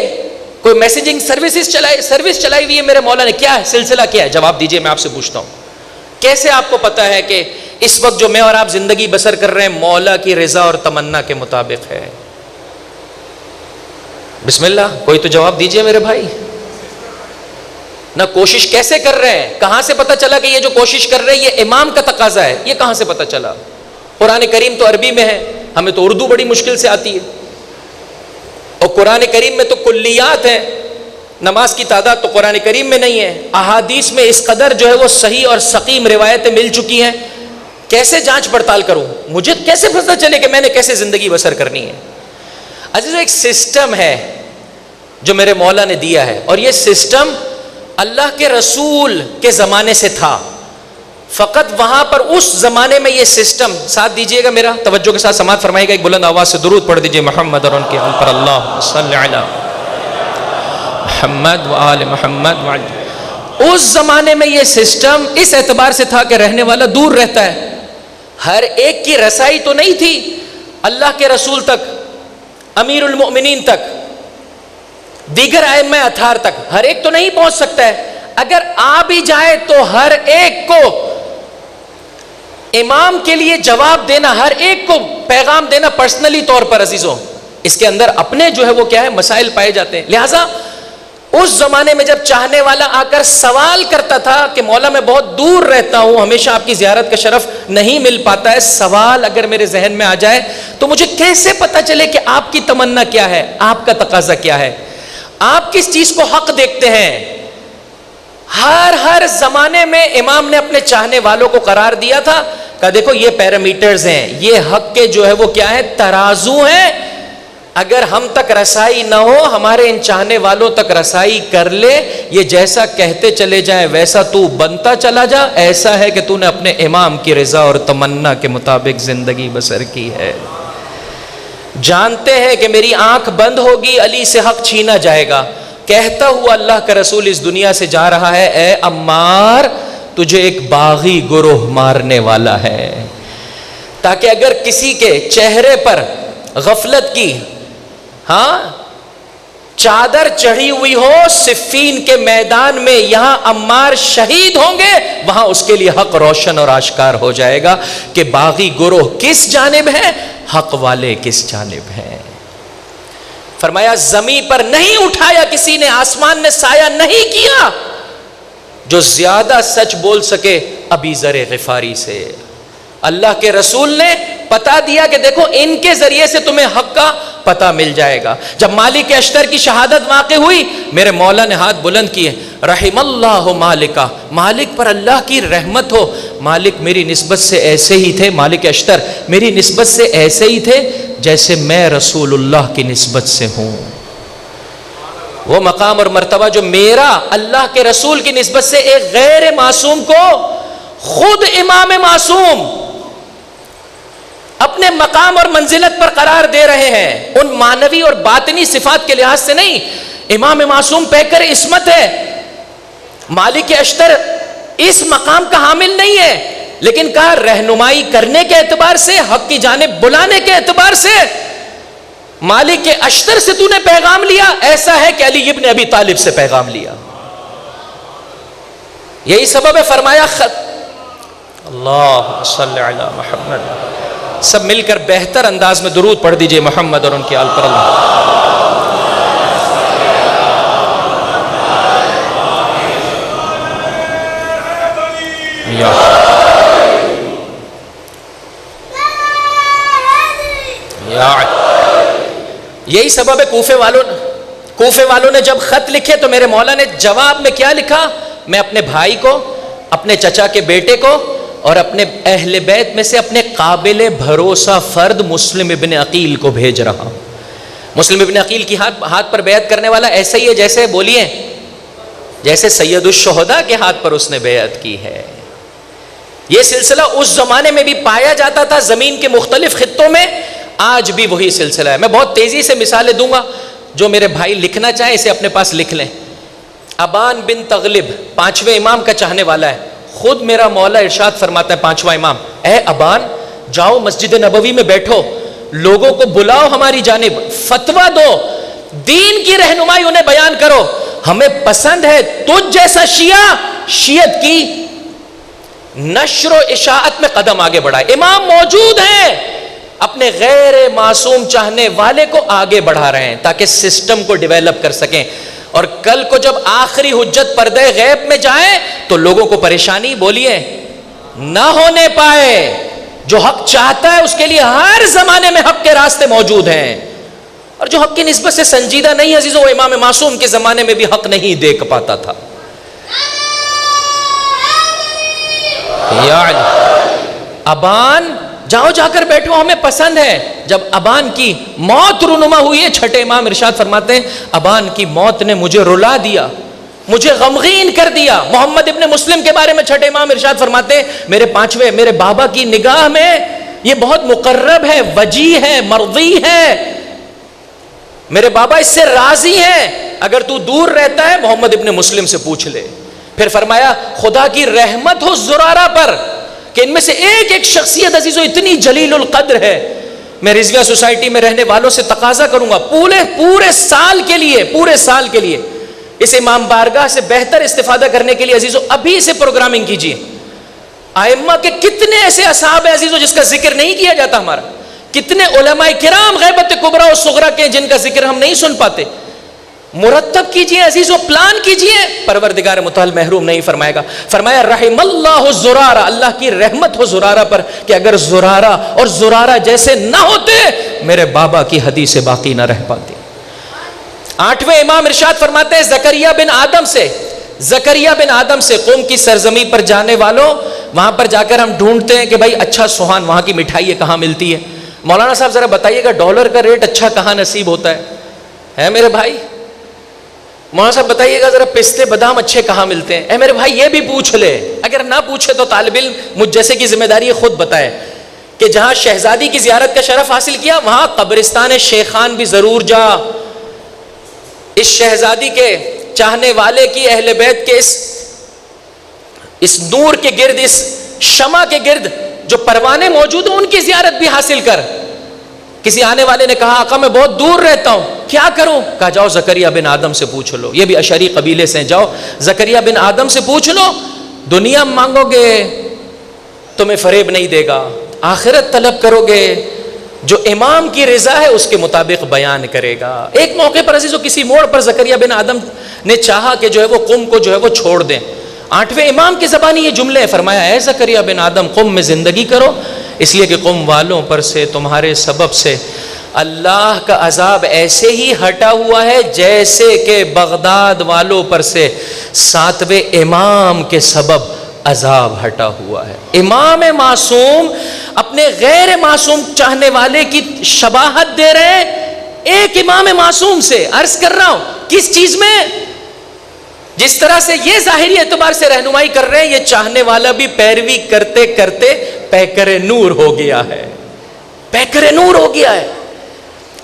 کوئی میسیجنگ سروس چلائی ہوئی ہے میرے مولا نے. کیا ہے سلسلہ؟ کیا ہے؟ جواب دیجئے. میں آپ سے پوچھتا ہوں کیسے آپ کو پتا ہے کہ اس وقت جو میں اور آپ زندگی بسر کر رہے ہیں مولا کی رضا اور تمنا کے مطابق ہے؟ بسم اللہ. کوئی تو جواب دیجئے میرے بھائی. نہ کوشش کیسے کر رہے ہیں؟ کہاں سے پتا چلا کہ یہ جو کوشش کر رہے ہیں یہ امام کا تقاضا ہے؟ یہ کہاں سے پتا چلا؟ قرآن کریم تو عربی میں ہے، ہمیں تو اردو بڑی مشکل سے آتی ہے، اور قرآن کریم میں تو کلیات ہیں. نماز کی تعداد تو قرآن کریم میں نہیں ہے. احادیث میں اس قدر جو ہے وہ صحیح اور سقیم روایتیں مل چکی ہیں. کیسے جانچ پڑتال کروں؟ مجھے کیسے پتہ چلے کہ میں نے کیسے زندگی بسر کرنی ہے؟ عزیز ایک سسٹم ہے جو میرے مولا نے دیا ہے، اور یہ سسٹم اللہ کے رسول کے زمانے سے تھا. فقط وہاں پر اس زمانے میں یہ سسٹم، ساتھ دیجئے گا میرا، توجہ کے ساتھ سماعت فرمائے گا. ایک بلند آواز سے درود پڑھ دیجئے محمد اور ان کے آل پر. اللہم صلی علی محمد و آل محمد. اس زمانے میں یہ سسٹم اس اعتبار سے تھا کہ رہنے والا دور رہتا ہے. ہر ایک کی رسائی تو نہیں تھی اللہ کے رسول تک، امیر المؤمنین تک، دیگر ائمہ اطہار تک. ہر ایک تو نہیں پہنچ سکتا ہے. اگر آ بھی جائے تو ہر ایک کو امام کے لیے جواب دینا، ہر ایک کو پیغام دینا پرسنلی طور پر عزیزوں، اس کے اندر اپنے جو ہے وہ کیا ہے مسائل پائے جاتے ہیں. لہٰذا اس زمانے میں جب چاہنے والا آ کر سوال کرتا تھا کہ مولا میں بہت دور رہتا ہوں، ہمیشہ آپ کی زیارت کا شرف نہیں مل پاتا ہے، سوال اگر میرے ذہن میں آ جائے تو مجھے کیسے پتا چلے کہ آپ کی تمنا کیا ہے، آپ کا تقاضا کیا ہے، آپ کس چیز کو حق دیکھتے ہیں؟ ہر زمانے میں امام نے اپنے چاہنے والوں کو قرار دیا تھا کہ دیکھو یہ پیرامیٹرز ہیں، یہ حق کے جو ہے وہ کیا ہے ترازو ہیں. اگر ہم تک رسائی نہ ہو، ہمارے ان چاہنے والوں تک رسائی کر لے. یہ جیسا کہتے چلے جائیں ویسا تو بنتا چلا جا. ایسا ہے کہ تو نے اپنے امام کی رضا اور تمنا کے مطابق زندگی بسر کی ہے. جانتے ہیں کہ میری آنکھ بند ہوگی علی سے حق چھینا جائے گا. کہتا ہوا اللہ کا رسول اس دنیا سے جا رہا ہے، اے عمار تجھے ایک باغی گروہ مارنے والا ہے. تاکہ اگر کسی کے چہرے پر غفلت کی چادر چڑھی ہوئی ہو، صفین کے میدان میں یہاں عمار شہید ہوں گے، وہاں اس کے لیے حق روشن اور آشکار ہو جائے گا کہ باغی گروہ کس جانب ہے، حق والے کس جانب ہیں. فرمایا زمین پر نہیں اٹھایا کسی نے، آسمان نے سایہ نہیں کیا جو زیادہ سچ بول سکے ابی ذر غفاری سے. اللہ کے رسول نے پتا دیا کہ دیکھو ان کے ذریعے سے تمہیں حق کا پتہ مل جائے گا. جب مالک اشتر کی شہادت واقع ہوئی، میرے مولا نے ہاتھ بلند کیے، رحم اللہ مالکہ، مالک پر اللہ کی رحمت ہو. مالک میری نسبت سے ایسے ہی تھے، مالک اشتر میری نسبت سے ایسے ہی تھے جیسے میں رسول اللہ کی نسبت سے ہوں. وہ مقام اور مرتبہ جو میرا اللہ کے رسول کی نسبت سے ایک غیر معصوم کو خود امام معصوم اپنے مقام اور منزلت پر قرار دے رہے ہیں، ان معنوی اور باطنی صفات کے لحاظ سے نہیں. امام معصوم پیکر عصمت ہے. مالک اشتر اس مقام کا حامل نہیں ہے، لیکن کہا رہنمائی کرنے کے اعتبار سے، حق کی جانب بلانے کے اعتبار سے مالک اشتر سے تو نے پیغام لیا، ایسا ہے کہ علی ابن ابی طالب سے پیغام لیا. یہی سبب ہے فرمایا اللہ صلی علی محمد. سب مل کر بہتر انداز میں درود پڑھ دیجئے محمد اور ان کی آل پر. یہی سبب ہے کوفے والوں نے جب خط لکھے تو میرے مولا نے جواب میں کیا لکھا؟ میں اپنے بھائی کو اپنے چچا کے بیٹے کو اور اپنے اہل بیت میں سے اپنے قابل بھروسہ فرد مسلم ابن عقیل کو بھیج رہا ہوں. مسلم ابن عقیل کی ہاتھ پر بیعت کرنے والا ایسا ہی ہے جیسے بولیے جیسے سید الشہداء کے ہاتھ پر اس نے بیعت کی ہے. یہ سلسلہ اس زمانے میں بھی پایا جاتا تھا زمین کے مختلف خطوں میں, آج بھی وہی سلسلہ ہے. میں بہت تیزی سے مثالیں دوں گا, جو میرے بھائی لکھنا چاہیں اسے اپنے پاس لکھ لیں. ابان بن تغلب 5ویں امام کا چاہنے والا ہے. خود میرا مولا ارشاد فرماتا ہے 5واں امام, اے ابان جاؤ مسجد نبوی میں بیٹھو, لوگوں کو بلاؤ ہماری جانب, فتویٰ دو, دین کی رہنمائی انہیں بیان کرو. ہمیں پسند ہے تجھ جیسا شیعہ شیعت کی نشر و اشاعت میں قدم آگے بڑھائے. امام موجود ہیں, اپنے غیر معصوم چاہنے والے کو آگے بڑھا رہے ہیں تاکہ سسٹم کو ڈیولپ کر سکیں, اور کل کو جب آخری حجت پردے غیب میں جائے تو لوگوں کو پریشانی بولیے نہ ہونے پائے. جو حق چاہتا ہے اس کے لیے ہر زمانے میں حق کے راستے موجود ہیں, اور جو حق کی نسبت سے سنجیدہ نہیں عزیزو, وہ امام معصوم کے زمانے میں بھی حق نہیں دیکھ پاتا تھا. ابان جاؤ جا کر بیٹھو, ہمیں پسند ہے. جب ابان کی موت رونما ہوئی ہے, چھٹے امام ارشاد فرماتے ہیں ابان کی موت نے مجھے رلا دیا, مجھے غمگین کر دیا. محمد ابن مسلم کے بارے میں چھٹے امام ارشاد فرماتے ہیں میرے 5ویں میرے بابا کی نگاہ میں یہ بہت مقرب ہے, وجی ہے, مرضی ہے, میرے بابا اس سے راضی ہیں. اگر تو دور رہتا ہے محمد ابن مسلم سے پوچھ لے. پھر فرمایا خدا کی رحمت ہو زرارہ پر کہ ان میں سے ایک ایک شخصیت عزیزو اتنی جلیل القدر ہے. میں رضویہ سوسائٹی میں رہنے والوں سے تقاضا کروں گا پورے سال کے لیے اس امام بارگاہ سے بہتر استفادہ کرنے کے لیے عزیزو ابھی سے پروگرامنگ کیجیے. ائمہ کے کتنے ایسے اصحاب ہیں عزیزو جس کا ذکر نہیں کیا جاتا ہمارا, کتنے علماء کرام غیبت کبریٰ و صغریٰ کے جن کا ذکر ہم نہیں سن پاتے. مرتب کیجئے عزیزو, پلان کیجئے, پروردگار متعال محروم نہیں فرمائے گا. فرمایا رحم اللہ زرارہ, اللہ کی رحمت ہو زرارہ پر کہ اگر زرارہ اور زرارہ جیسے نہ ہوتے میرے بابا کی حدیث باقی نہ رہ پاتی. 8ویں امام ارشاد فرماتے ہیں زکریا بن آدم سے قوم کی سرزمی پر جانے والوں, وہاں پر جا کر ہم ڈھونڈتے ہیں کہ بھائی اچھا سوہان وہاں کی مٹھائی کہاں ملتی ہے. مولانا صاحب ذرا بتائیے گا ڈالر کا ریٹ اچھا کہاں نصیب ہوتا ہے میرے بھائی؟ مولانا صاحب بتائیے گا ذرا پستے بادام اچھے کہاں ملتے ہیں؟ اے میرے بھائی یہ بھی پوچھ لے, اگر نہ پوچھے تو طالب علم مجھ جیسے کی ذمہ داری خود بتائے کہ جہاں شہزادی کی زیارت کا شرف حاصل کیا وہاں قبرستان شیخان بھی ضرور جا. اس شہزادی کے چاہنے والے کی اہل بیت کے اس نور کے گرد, اس شمع کے گرد جو پروانے موجود ہیں ان کی زیارت بھی حاصل کر. کسی آنے والے نے کہا آقا میں بہت دور رہتا ہوں, کیا کروں؟ کہا جاؤ زکریہ بن آدم سے پوچھ لو, یہ بھی اشعری قبیلے سے ہیں, جاؤ زکریہ بن آدم سے پوچھ لو. دنیا مانگو گے تمہیں فریب نہیں دے گا, آخرت طلب کرو گے جو امام کی رضا ہے اس کے مطابق بیان کرے گا. ایک موقع پر عزیزو کسی موڑ پر زکریہ بن آدم نے چاہا کہ جو ہے وہ قوم کو جو ہے وہ چھوڑ دیں. 8ویں امام کی زبانی یہ جملے, فرمایا اے زکریہ بن آدم قوم میں زندگی کرو, اس لیے کہ قوم والوں پر سے تمہارے سبب سے اللہ کا عذاب ایسے ہی ہٹا ہوا ہے جیسے کہ بغداد والوں پر سے 7ویں امام کے سبب عذاب ہٹا ہوا ہے. امام معصوم اپنے غیر معصوم چاہنے والے کی شباہت دے رہے ہیں ایک امام معصوم سے. عرض کر رہا ہوں کس چیز میں؟ جس طرح سے یہ ظاہری اعتبار سے رہنمائی کر رہے ہیں, یہ چاہنے والا بھی پیروی کرتے کرتے پیکر نور ہو گیا ہے, پیکر نور ہو گیا ہے.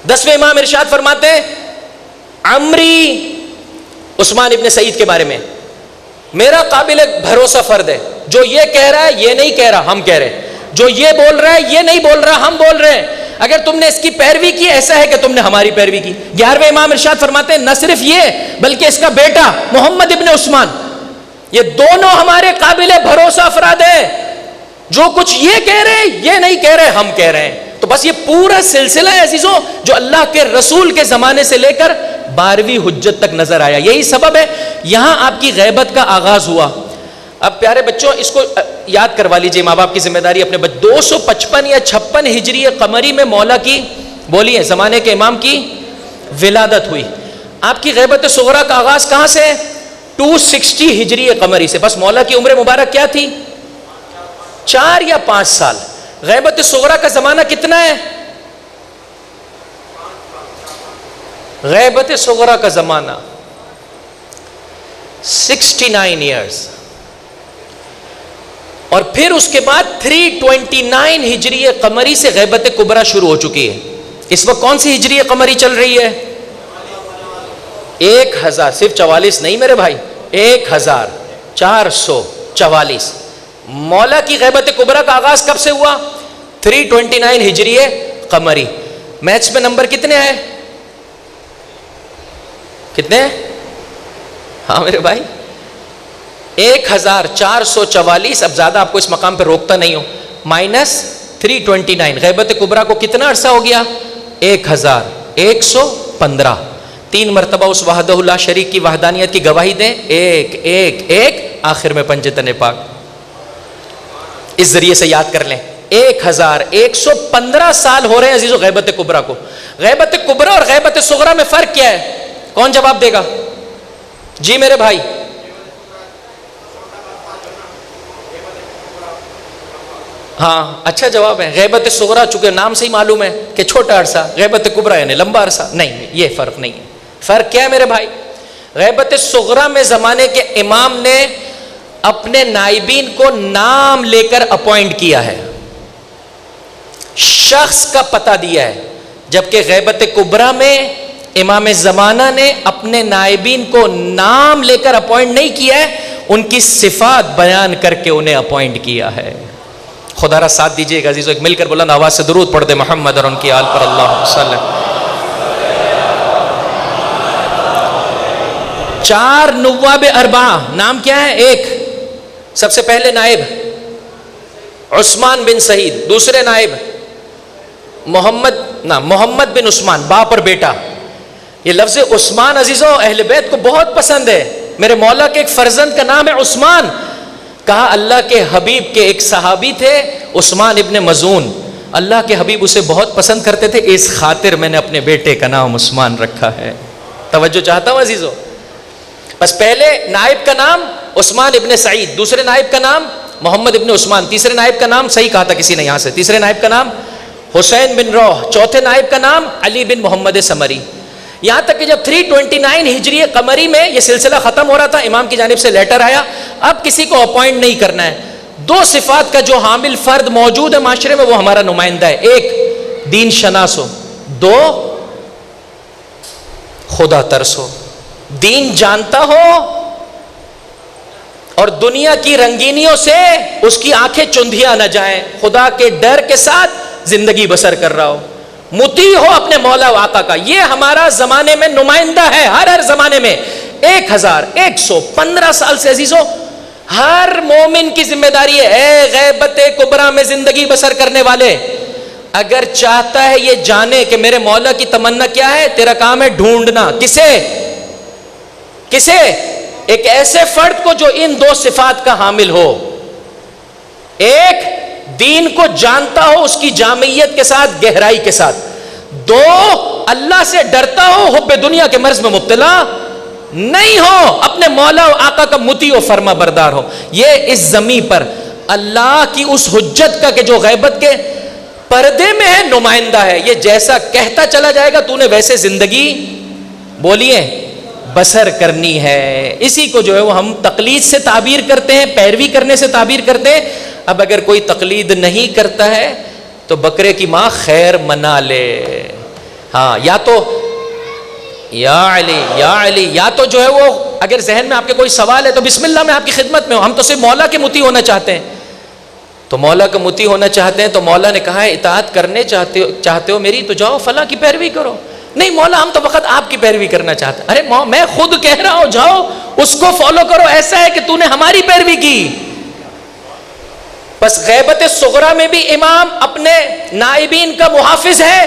10ویں امام ارشاد فرماتے ہیں عمری عثمان ابن سعید کے بارے میں, میرا قابل بھروسہ فرد ہے, جو یہ کہہ رہا ہے یہ نہیں کہہ رہا ہم کہہ رہے ہیں, جو یہ بول رہا ہے یہ نہیں بول رہا ہم بول رہے ہیں, اگر تم نے اس کی پیروی کی ایسا ہے کہ تم نے ہماری پیروی کی. 11ویں امام ارشاد فرماتے ہیں نہ صرف یہ بلکہ اس کا بیٹا محمد ابن عثمان, یہ دونوں ہمارے قابل بھروسہ افراد ہیں, جو کچھ یہ کہہ رہے ہیں یہ نہیں کہہ رہے ہم کہہ رہے ہیں. تو بس یہ پورا سلسلہ ہے عزیزوں جو اللہ کے رسول کے زمانے سے لے کر 12ویں حجت تک نظر آیا. یہی سبب ہے یہاں آپ کی غیبت کا آغاز ہوا. اب پیارے بچوں اس کو یاد کروا لیجئے, ماں باپ کی ذمہ داری اپنے 255 یا 56 ہجری قمری میں مولا کی بولیے زمانے کے امام کی ولادت ہوئی. آپ کی غیبت صغریٰ کا آغاز کہاں سے؟ 260 ہجری قمری سے. بس مولا کی عمر مبارک کیا تھی؟ 4 یا 5 سال. غیبت صغرا کا زمانہ کتنا ہے؟ غیبت صغرا کا زمانہ 69 ایئرز. اور پھر اس کے بعد 329 ہجری قمری سے غیبت کبرا شروع ہو چکی ہے. اس وقت کون سی ہجری قمری چل رہی ہے؟ 1000. صرف 44 نہیں میرے بھائی, 1444. مولا کی غیبت کبرا کا آغاز کب سے ہوا؟ 329 ہجری قمری. میتھس میں نمبر کتنے آئے؟ کتنے؟ ہاں میرے بھائی 1444. اب زیادہ آپ کو اس مقام پہ روکتا نہیں ہوں. مائنس 329. غیبت کبرا کو کتنا عرصہ ہو گیا؟ 1115. 3 مرتبہ اس وحدہ لا شریک کی وحدانیت کی گواہی دیں. ایک ایک ایک, آخر میں پنجتن پاک. اس ذریعے سے یاد کر لیں 1115 سال ہو رہے ہیں عزیزو غیبت کبرا کو. غیبت کبرا اور غیبت صغرا میں فرق کیا ہے؟ کون جواب دے گا؟ جی میرے بھائی. ہاں اچھا جواب ہے. غیبت صغرا چونکہ نام سے ہی معلوم ہے کہ چھوٹا عرصہ, غیبت کبرا یعنی لمبا عرصہ. نہیں, یہ فرق نہیں ہے. فرق کیا ہے میرے بھائی؟ غیبت صغرا میں زمانے کے امام نے اپنے نائبین کو نام لے کر اپوائنٹ کیا ہے, شخص کا پتہ دیا ہے. جبکہ غیبت کبرا میں امام زمانہ نے اپنے نائبین کو نام لے کر اپوائنٹ نہیں کیا ہے, ان کی صفات بیان کر کے انہیں اپوائنٹ کیا ہے. خدا را ساتھ دیجیے گا عزیزو, ایک مل کر بلند آواز سے درود پڑھ دے محمد اور ان کی آل پر اللہم صلی. 4 نواب اربعہ. نام کیا ہے؟ ایک سب سے پہلے نائب عثمان بن سعید, دوسرے نائب محمد بن عثمان, باپ اور بیٹا. یہ لفظ عثمان عزیزو اہل بیت کو بہت پسند ہے. میرے مولا کے ایک فرزند کا نام ہے عثمان. کہا اللہ کے حبیب کے ایک صحابی تھے عثمان ابن مزون, اللہ کے حبیب اسے بہت پسند کرتے تھے, اس خاطر میں نے اپنے بیٹے کا نام عثمان رکھا ہے. توجہ چاہتا ہوں عزیزو. بس پہلے نائب کا نام عثمان ابن سعید, دوسرے نائب کا نام محمد ابن عثمان, تیسرے نائب کا نام صحیح کہا تھا کسی نے یہاں سے, تیسرے نائب کا نام حسین بن روح, چوتھے نائب کا نام علی بن محمد سمری. یہاں تک کہ جب 329 ہجری قمری میں یہ سلسلہ ختم ہو رہا تھا, امام کی جانب سے لیٹر آیا, اب کسی کو اپوائنٹ نہیں کرنا ہے. 2 صفات کا جو حامل فرد موجود ہے معاشرے میں وہ ہمارا نمائندہ ہے. 1 دین شناس ہو, 2 خدا ترس ہو, دین جانتا ہو اور دنیا کی رنگینیوں سے اس کی آنکھیں چندھیا نہ جائیں, خدا کے ڈر کے ساتھ زندگی بسر کر رہا ہو, مطیع ہو اپنے مولا و آقا کا. یہ ہمارا زمانے میں نمائندہ ہے, ہر زمانے میں. 1115 سال سے عزیزو ہر مومن کی ذمہ داری ہے. اے غیبت کبرا میں زندگی بسر کرنے والے, اگر چاہتا ہے یہ جانے کہ میرے مولا کی تمنا کیا ہے, تیرا کام ہے ڈھونڈنا. کسے؟ ایک ایسے فرد کو جو ان 2 صفات کا حامل ہو. 1 دین کو جانتا ہو اس کی جامعیت کے ساتھ, گہرائی کے ساتھ. 2 اللہ سے ڈرتا ہو, حب دنیا کے مرض میں مبتلا نہیں ہو, اپنے مولا و آقا کا مطیع و فرما بردار ہو. یہ اس زمین پر اللہ کی اس حجت کا کہ جو غیبت کے پردے میں ہے نمائندہ ہے. یہ جیسا کہتا چلا جائے گا تو نے ویسے زندگی بولیے بسر کرنی ہے. اسی کو جو ہے وہ ہم تقلید سے تعبیر کرتے ہیں, پیروی کرنے سے تعبیر کرتے ہیں. اب اگر کوئی تقلید نہیں کرتا ہے تو بکرے کی ماں خیر منا لے. ہاں یا تو یا علی یا تو جو ہے وہ اگر ذہن میں آپ کے کوئی سوال ہے تو بسم اللہ میں آپ کی خدمت میں ہوں. ہم تو صرف مولا کے مطیع ہونا چاہتے ہیں, تو مولا کا مطیع ہونا چاہتے ہیں تو مولا نے کہا ہے اطاعت کرنے چاہتے ہو میری تو جاؤ فلاں کی پیروی کرو. نہیں مولا ہم تو فقط آپ کی پیروی کرنا چاہتے ہیں. ارے میں خود کہہ رہا ہوں جاؤ اس کو فالو کرو, ایسا ہے کہ تو نے ہماری پیروی کی. بس غیبت صغرا میں بھی امام اپنے نائبین کا محافظ ہے.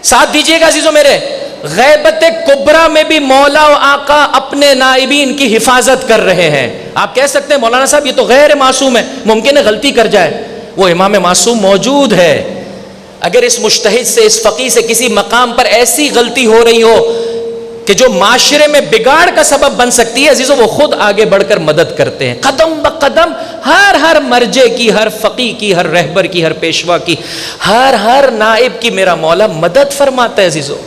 ساتھ دیجئے گا عزیزو میرے. غیبت کبرا میں بھی مولا و آقا اپنے نائبین کی حفاظت کر رہے ہیں. آپ کہہ سکتے ہیں مولانا صاحب یہ تو غیر معصوم ہے, ممکن ہے غلطی کر جائے. وہ امام معصوم موجود ہے. اگر اس مجتہد سے, اس فقیہ سے کسی مقام پر ایسی غلطی ہو رہی ہو کہ جو معاشرے میں بگاڑ کا سبب بن سکتی ہے عزیزوں وہ خود آگے بڑھ کر مدد کرتے ہیں. قدم بقدم ہر مرجے کی، ہر فقیہ کی، ہر رہبر کی، ہر پیشوا کی، ہر نائب کی میرا مولا مدد فرماتا ہے. عزیزوں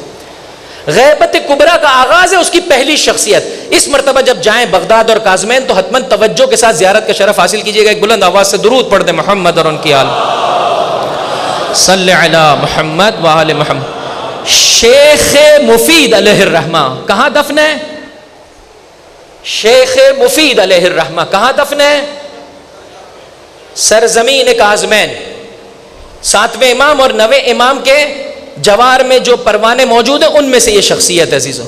غیبت کبریٰ کا آغاز ہے اس کی پہلی شخصیت. اس مرتبہ جب جائیں بغداد اور کاظمین تو حتماً توجہ کے ساتھ زیارت کا شرف حاصل کیجیے گا. ایک بلند آواز سے درود پڑھ دیں محمد اور ان کی آل صلی علی محمد و آل محمد. شیخ مفید علیہ الرحمہ کہاں دفن ہے؟ شیخ مفید علیہ الرحمہ کہاں دفن ہے؟ سرزمین کاظمین. 7ویں امام اور 9ویں امام کے جوار میں جو پروانے موجود ہیں ان میں سے یہ شخصیت ہے عزیزوں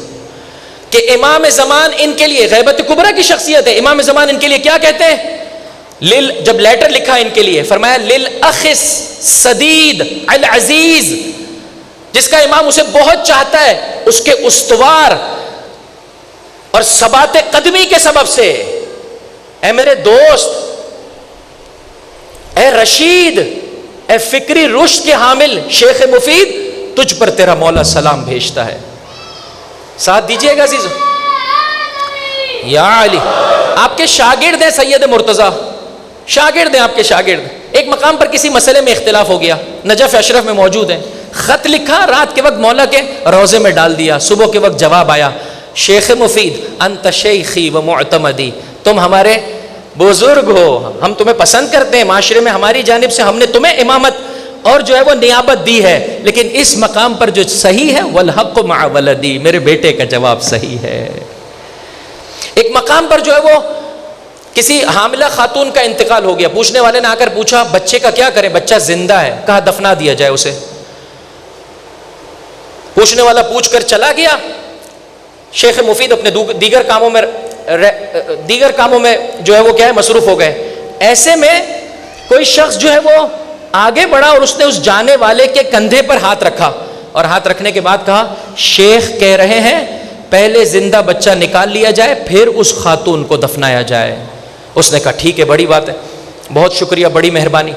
کہ امام زمان ان کے لیے غیبت کبریٰ کی شخصیت ہے. امام زمان ان کے لیے کیا کہتے ہیں؟ جب لیٹر لکھا ان کے لیے فرمایا للاخ الصدید العزیز، جس کا امام اسے بہت چاہتا ہے، اس کے استوار اور ثبات قدمی کے سبب سے. اے میرے دوست، اے رشید، اے فکری رشد کے حامل شیخ مفید، تجھ پر تیرا مولا سلام بھیجتا ہے. ساتھ دیجئے گا عزیز. یا علی آپ کے شاگرد ہیں سید مرتضیٰ، شاگرد ہیں آپ کے شاگرد. ایک مقام پر کسی مسئلے میں اختلاف ہو گیا، نجف اشرف میں موجود ہیں. خط لکھا، رات کے وقت مولا کے روضے میں ڈال دیا. صبح کے وقت جواب آیا، شیخ مفید انت شیخی و معتمدی، تم ہمارے بزرگ ہو، ہم تمہیں پسند کرتے ہیں، معاشرے میں ہماری جانب سے ہم نے تمہیں امامت اور جو ہے وہ نیابت دی ہے، لیکن اس مقام پر جو صحیح ہے والحق مع ولدی، میرے بیٹے کا جواب صحیح ہے. ایک مقام پر جو ہے وہ کسی حاملہ خاتون کا انتقال ہو گیا. پوچھنے والے نے آ کر پوچھا بچے کا کیا کریں؟ بچہ زندہ ہے. کہا دفنا دیا جائے اسے. پوچھنے والا پوچھ کر چلا گیا. شیخ مفید اپنے دیگر کاموں میں جو ہے وہ کیا ہے مصروف ہو گئے. ایسے میں کوئی شخص جو ہے وہ آگے بڑھا اور اس نے اس جانے والے کے کندھے پر ہاتھ رکھا اور ہاتھ رکھنے کے بعد کہا شیخ کہہ رہے ہیں پہلے زندہ بچہ نکال لیا جائے پھر اس خاتون کو دفنایا جائے. اس نے کہا ٹھیک ہے، بڑی بات ہے، بہت شکریہ، بڑی مہربانی.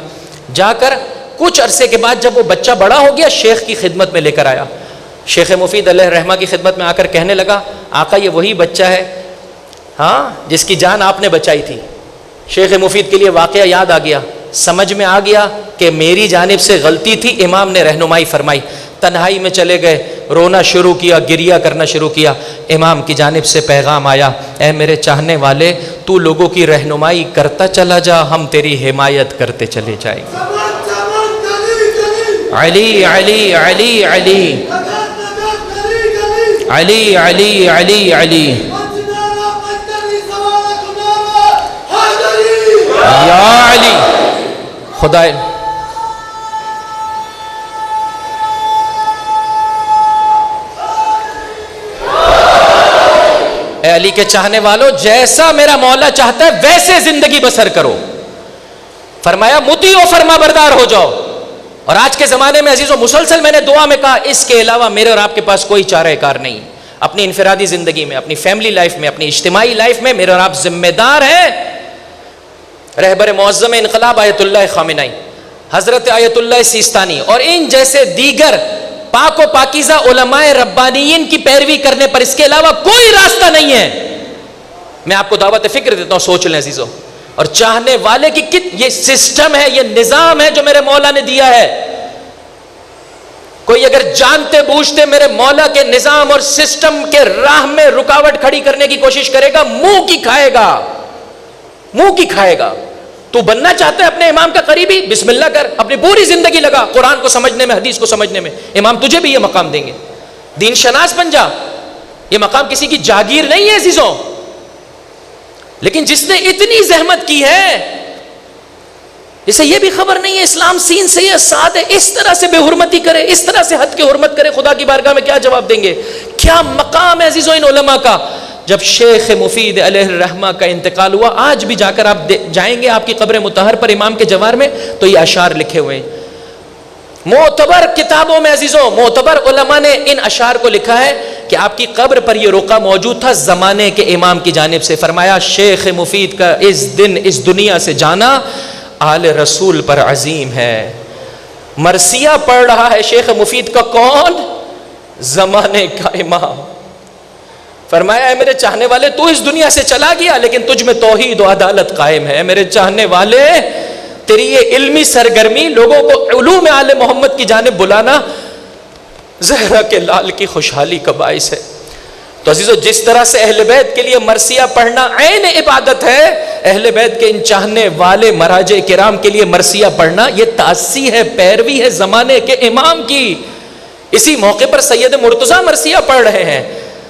جا کر کچھ عرصے کے بعد جب وہ بچہ بڑا ہو گیا شیخ کی خدمت میں لے کر آیا. شیخ مفید علیہ الرحمہ کی خدمت میں آ کر کہنے لگا آقا یہ وہی بچہ ہے ہاں جس کی جان آپ نے بچائی تھی. شیخ مفید کے لیے واقعہ یاد آ گیا، سمجھ میں آ گیا کہ میری جانب سے غلطی تھی. امام نے رہنمائی فرمائی. تنہائی میں چلے گئے، رونا شروع کیا، گریہ کرنا شروع کیا. امام کی جانب سے پیغام آیا، اے میرے چاہنے والے تو لوگوں کی رہنمائی کرتا چلا جا، ہم تیری حمایت کرتے چلے جائیں گے. علی علی علی علی علی علی علی علی یا علی. خدا اے علی کے چاہنے والوں جیسا میرا مولا چاہتا ہے ویسے زندگی بسر کرو. فرمایا مطیع و فرما بردار ہو جاؤ. اور آج کے زمانے میں عزیزوں مسلسل میں نے دعا میں کہا اس کے علاوہ میرے اور آپ کے پاس کوئی چارہ کار نہیں. اپنی انفرادی زندگی میں، اپنی فیملی لائف میں، اپنی اجتماعی لائف میں میرے اور آپ ذمہ دار ہیں. رہبر معظم انقلاب آیت اللہ خامنہئی، حضرت آیت اللہ سیستانی اور ان جیسے دیگر پاک و پاکیزہ علماء ربانیین کی پیروی کرنے پر اس کے علاوہ کوئی راستہ نہیں ہے. میں آپ کو دعوت فکر دیتا ہوں، سوچ لیں عزیزوں. اور چاہنے والے کی یہ سسٹم ہے، یہ نظام ہے جو میرے مولا نے دیا ہے. کوئی اگر جانتے بوجھتے میرے مولا کے نظام اور سسٹم کے راہ میں رکاوٹ کھڑی کرنے کی کوشش کرے گا منہ کی کھائے گا، منہ کی کھائے گا. تو بننا چاہتا ہے اپنے امام کا قریبی، بسم اللہ کر، اپنی پوری زندگی لگا قرآن کو سمجھنے میں، حدیث کو سمجھنے میں. امام تجھے بھی یہ مقام دیں گے، دین شناس بن جا. یہ مقام کسی کی جاگیر نہیں ہے عزیزوں، لیکن جس نے اتنی زحمت کی ہے اسے یہ بھی خبر نہیں ہے اسلام سین سے یہ ساتھ ہے، اس طرح سے بے حرمتی کرے، اس طرح سے حد کی حرمت کرے. خدا کی بارگاہ میں کیا جواب دیں گے؟ کیا مقام ہے عزیزوں ان علماء کا. جب شیخ مفید علیہ الرحمہ کا انتقال ہوا، آج بھی جا کر آپ جائیں گے آپ کی قبر مطہر پر امام کے جوار میں تو یہ اشعار لکھے ہوئے ہیں. معتبر کتابوں میں عزیزوں، معتبر علماء نے ان اشعار کو لکھا ہے کہ آپ کی قبر پر یہ رقعہ موجود تھا زمانے کے امام کی جانب سے. فرمایا شیخ مفید کا اس دن اس دنیا سے جانا آل رسول پر عظیم ہے. مرثیہ پڑھ رہا ہے شیخ مفید کا کون؟ زمانے کا امام. فرمایا اے میرے چاہنے والے تو اس دنیا سے چلا گیا لیکن تجھ میں توحید و عدالت قائم ہے. میرے چاہنے والے تیری یہ علمی سرگرمی لوگوں کو علوم آل محمد کی جانب بلانا زہرا کے لال کی خوشحالی کا باعث ہے. تو عزیزو جس طرح سے اہل بیت کے لیے مرثیہ پڑھنا عین عبادت ہے, اہل بیت کے ان چاہنے والے مراجع کرام کے لیے مرثیہ پڑھنا یہ تعصی ہے, پیروی ہے زمانے کے امام کی. اسی موقع پر سید مرتضیٰ مرثیہ پڑھ رہے ہیں.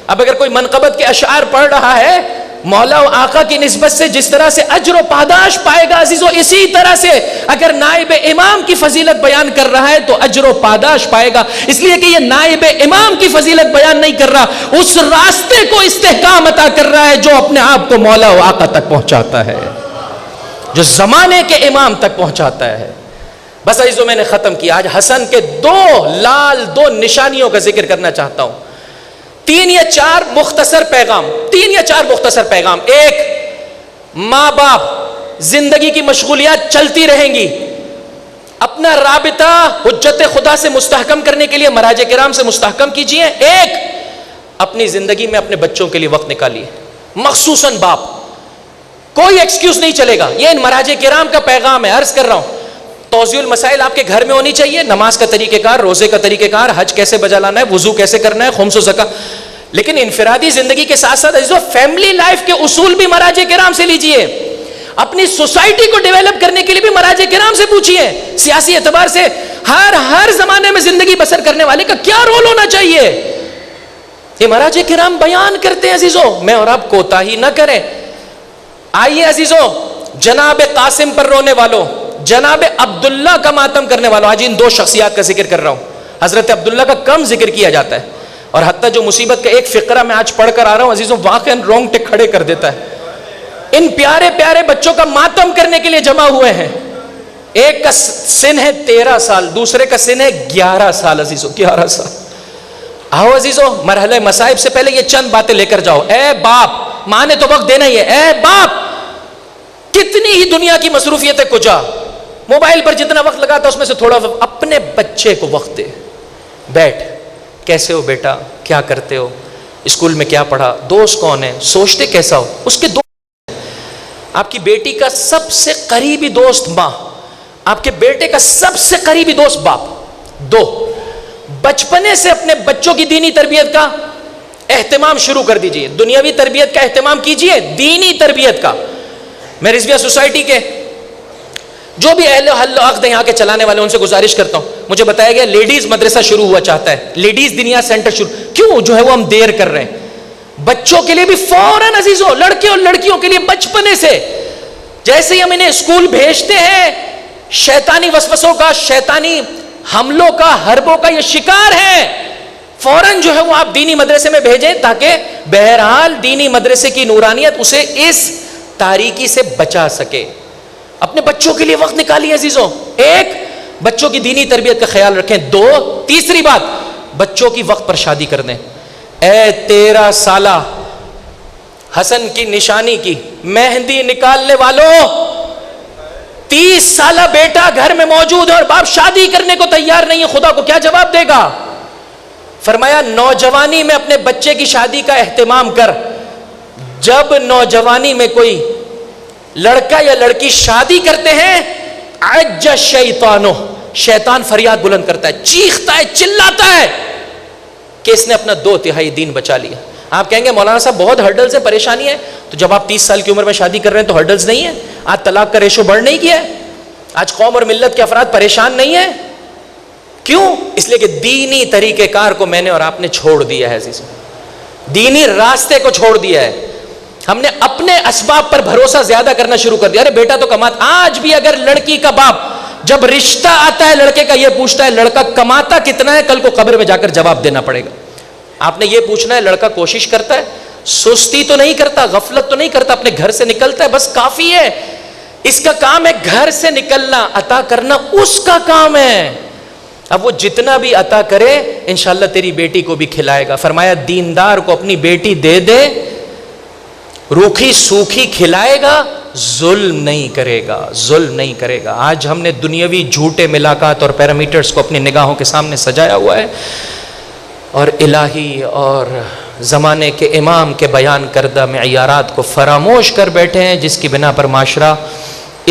اب اگر کوئی منقبت کے اشعار پڑھ رہا ہے مولا و آقا کی نسبت سے جس طرح سے اجر و پاداش پائے گا عزیزو, اسی طرح سے اگر نائب امام کی فضیلت بیان کر رہا ہے تو اجر و پاداش پائے گا, اس لیے کہ یہ نائب امام کی فضیلت بیان نہیں کر رہا, اس راستے کو استحکام عطا کر رہا ہے جو اپنے آپ کو مولا و آقا تک پہنچاتا ہے, جو زمانے کے امام تک پہنچاتا ہے. بس عزیزو میں نے ختم کیا. آج حسن کے دو نشانیوں کا ذکر کرنا چاہتا ہوں. 3 یا 4 مختصر پیغام. ایک, ماں باپ زندگی کی مشغولیات چلتی رہیں گی, اپنا رابطہ حجت خدا سے مستحکم کرنے کے لیے مراجع کرام سے مستحکم کیجئے. ایک, اپنی زندگی میں اپنے بچوں کے لیے وقت نکالیے, مخصوصاً باپ. کوئی ایکسکیوز نہیں چلے گا. یہ ان مراجع کرام کا پیغام ہے. عرض کر رہا ہوں توضیع المسائل آپ کے گھر میں ہونی چاہیے, نماز کا طریقہ کار, روزے کا طریقہ کار, حج کیسے بجا لانا ہے, وضو کیسے کرنا ہے, خمس و زکوٰۃ. لیکن انفرادی زندگی کے ساتھ ساتھ عزیزو فیملی لائف کے اصول بھی مراجع کرام سے لیجئے. اپنی سوسائٹی کو ڈیولپ کرنے کے لیے بھی مراجع کرام سے پوچھئے. سیاسی اعتبار سے ہر زمانے میں زندگی بسر کرنے والے کا کیا رول ہونا چاہیے, یہ مراجع کرام بیان کرتے ہیں. عزیزو میں اور آپ کوتاہی نہ کریں. آئیے عزیزو جناب قاسم پر رونے والوں, جناب عبداللہ کا ماتم کرنے والوں, آج ان 2 شخصیات کا ذکر کر رہا ہوں. حضرت عبداللہ کا کم ذکر کیا جاتا ہے, اور حتیٰ جو مصیبت کا ایک فقرہ میں آج پڑھ کر آ رہا ہوں عزیزوں واقعاً رونگٹے کھڑے کر دیتا ہے. ان پیارے پیارے بچوں کا ماتم کرنے کے لیے جمع ہوئے ہیں. ایک کا سن ہے 13 سال, دوسرے کا سن ہے 11 سال. عزیزوں 11 سال. آؤ عزیزوں مرحلہ مصائب سے پہلے یہ چند باتیں لے کر جاؤ. اے باپ, ماں نے تو وقت دینا ہی ہے. اے باپ, کتنی ہی دنیا کی مصروفیتیں کجا, موبائل پر جتنا وقت لگاتا اس میں سے تھوڑا اپنے بچے کو وقت دے. بیٹھ, کیسے ہو بیٹا, کیا کرتے ہو, اسکول میں کیا پڑھا, دوست کون ہے, سوچتے کیسا ہو. اس کے دوست, آپ کی بیٹی کا سب سے قریبی دوست ماں, آپ کے بیٹے کا سب سے قریبی دوست باپ. 2, بچپنے سے اپنے بچوں کی دینی تربیت کا اہتمام شروع کر دیجئے. دنیاوی تربیت کا اہتمام کیجئے, دینی تربیت کا. میں رضویہ سوسائٹی کے جو بھی اہل حل و عقد یہاں کے چلانے والے ان سے گزارش کرتا ہوں, مجھے بتایا گیا لیڈیز مدرسہ شروع ہوا چاہتا ہے, لیڈیز دنیا سینٹر شروع. کیوں جو ہے وہ ہم دیر کر رہے ہیں. بچوں کے لیے بھی فوراً عزیزوں, لڑکے اور لڑکیوں کے لیے بچپنے سے جیسے ہی ہم انہیں اسکول بھیجتے ہیں, شیطانی وسوسوں کا, شیطانی حملوں کا, حربوں کا یہ شکار ہے. فوراً جو ہے وہ آپ دینی مدرسے میں بھیجیں تاکہ بہرحال دینی مدرسے کی نورانیت اسے اس تاریکی سے بچا سکے. اپنے بچوں کے لیے وقت نکالیے عزیزوں. 1, بچوں کی دینی تربیت کا خیال رکھیں. 2, تیسری بات, بچوں کی وقت پر شادی کر دیں. اے 13 سالہ حسن کی نشانی کی مہندی نکالنے والوں, 30 سالہ بیٹا گھر میں موجود ہے اور باپ شادی کرنے کو تیار نہیں ہے, خدا کو کیا جواب دے گا؟ فرمایا نوجوانی میں اپنے بچے کی شادی کا اہتمام کر. جب نوجوانی میں کوئی لڑکا یا لڑکی شادی کرتے ہیں, عج شیطانو, شیطان فریاد بلند کرتا ہے, چیختا ہے, چلاتا ہے کہ اس نے اپنا 2/3 دین بچا لیا. آپ کہیں گے مولانا صاحب بہت ہرڈلز ہے, پریشانی ہے. تو جب آپ 30 سال کی عمر میں شادی کر رہے ہیں تو ہرڈلز نہیں ہے؟ آج طلاق کا ریشو بڑھ نہیں کیا ہے؟ آج قوم اور ملت کے افراد پریشان نہیں ہیں؟ کیوں؟ اس لیے کہ دینی طریقہ کار کو میں نے اور آپ نے چھوڑ دیا ہے عزیزوں, دینی راستے کو چھوڑ دیا ہے. ہم نے اپنے اسباب پر بھروسہ زیادہ کرنا شروع کر دیا. ارے بیٹا تو کماتا. آج بھی اگر لڑکی کا باپ جب رشتہ آتا ہے لڑکے کا یہ پوچھتا ہے لڑکا کماتا کتنا ہے, کل کو قبر میں جا کر جواب دینا پڑے گا. آپ نے یہ پوچھنا ہے لڑکا کوشش کرتا ہے, سستی تو نہیں کرتا, غفلت تو نہیں کرتا, اپنے گھر سے نکلتا ہے, بس کافی ہے. اس کا کام ہے گھر سے نکلنا, عطا کرنا اس کا کام ہے. اب وہ جتنا بھی عطا کرے انشاءاللہ تیری بیٹی کو بھی کھلائے گا. فرمایا دیندار کو اپنی بیٹی دے دے, روکھی سوکھی کھلائے گا, ظلم نہیں کرے گا, ظلم نہیں کرے گا. آج ہم نے دنیاوی جھوٹے ملاقات اور پیرامیٹرز کو اپنی نگاہوں کے سامنے سجایا ہوا ہے. اور الہی اور زمانے کے امام کے بیان کردہ معیارات کو فراموش کر بیٹھے ہیں، جس کی بنا پر معاشرہ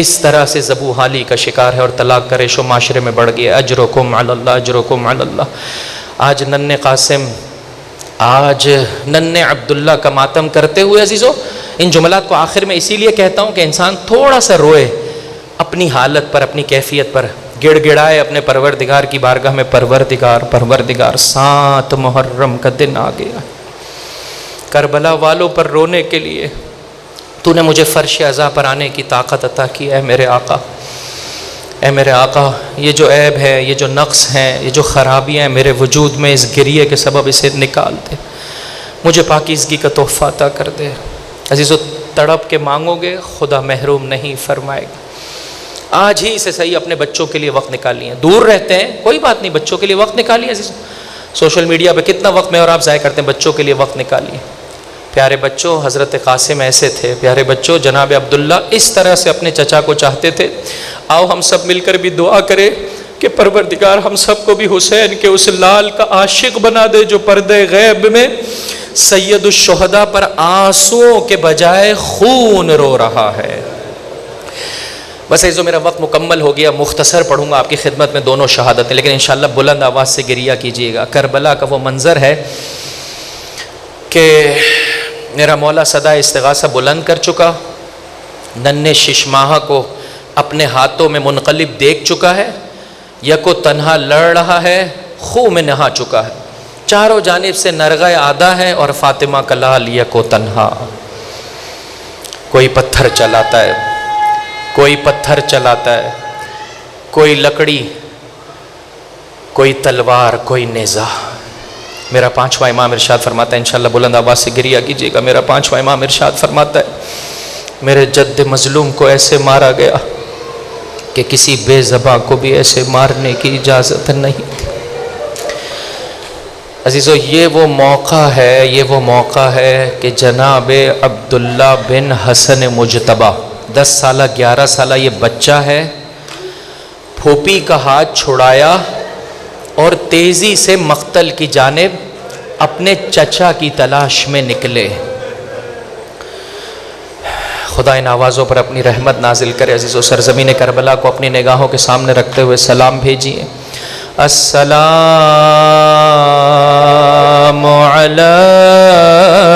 اس طرح سے ذبح حالی کا شکار ہے اور طلاق کا ریشو معاشرے میں بڑھ گیا۔ اجرکم علی اللہ، اجرکم علی اللہ۔ آج ننھے قاسم، آج ننھے عبداللہ کا ماتم کرتے ہوئے عزیزو، ان جملات کو آخر میں اسی لیے کہتا ہوں کہ انسان تھوڑا سا روئے اپنی حالت پر، اپنی کیفیت پر، گڑ گڑائے اپنے پروردگار کی بارگاہ میں، پروردگار پروردگار 7 محرم کا دن آ گیا، کربلا والوں پر رونے کے لیے تو نے مجھے فرش عزا پر آنے کی طاقت عطا کی۔ اے میرے آقا، اے میرے آقا، یہ جو عیب ہے، یہ جو نقص ہیں، یہ جو خرابیاں ہیں میرے وجود میں، اس گریے کے سبب اسے نکال دے، مجھے پاکیزگی کا تحفہ عطا کر دے۔ عزیزو، تڑپ کے مانگو گے خدا محروم نہیں فرمائے گا۔ آج ہی سے صحیح اپنے بچوں کے لیے وقت نکالیے، دور رہتے ہیں کوئی بات نہیں، بچوں کے لیے وقت نکالیے عزیزو۔ سوشل میڈیا پہ کتنا وقت میں اور آپ ضائع کرتے ہیں، بچوں کے لیے وقت نکالیے۔ پیارے بچوں، حضرت قاسم ایسے تھے، پیارے بچوں، جناب عبداللہ اس طرح سے اپنے چچا کو چاہتے تھے۔ آؤ ہم سب مل کر بھی دعا کریں کہ پروردگار ہم سب کو بھی حسین کے اس لال کا عاشق بنا دے جو پردے غیب میں سید الشہداء پر آنسوؤں کے بجائے خون رو رہا ہے۔ بس ایسو میرا وقت مکمل ہو گیا، مختصر پڑھوں گا آپ کی خدمت میں دونوں شہادتیں، لیکن انشاءاللہ بلند آواز سے گریہ کیجیے گا۔ کربلا کا وہ منظر ہے کہ میرا مولا صدا استغاثہ بلند کر چکا، ننھے ششماہا کو اپنے ہاتھوں میں منقلب دیکھ چکا ہے، یکو تنہا لڑ رہا ہے، خوں میں نہا چکا ہے، چاروں جانب سے نرغہ آدھا ہے اور فاطمہ کا لال یکو تنہا۔ کوئی پتھر چلاتا ہے، کوئی پتھر چلاتا ہے، کوئی لکڑی، کوئی تلوار، کوئی نیزہ۔ میرا 5واں امام ارشاد فرماتا ہے، انشاءاللہ بلند آواز سے گریہ کیجیے گا، میرا 5واں امام ارشاد فرماتا ہے، میرے جد مظلوم کو ایسے مارا گیا کہ کسی بے زباں کو بھی ایسے مارنے کی اجازت نہیں تھی۔ عزیزو، یہ وہ موقع ہے کہ جناب عبداللہ بن حسن مجتبیٰ، 10 سالہ 11 سالہ یہ بچہ ہے، پھوپھی کا ہاتھ چھڑایا اور تیزی سے مقتل کی جانب اپنے چچا کی تلاش میں نکلے۔ خدا ان آوازوں پر اپنی رحمت نازل کرے۔ عزیزو، سرزمین کربلا کو اپنی نگاہوں کے سامنے رکھتے ہوئے سلام بھیجیے۔ السلام علی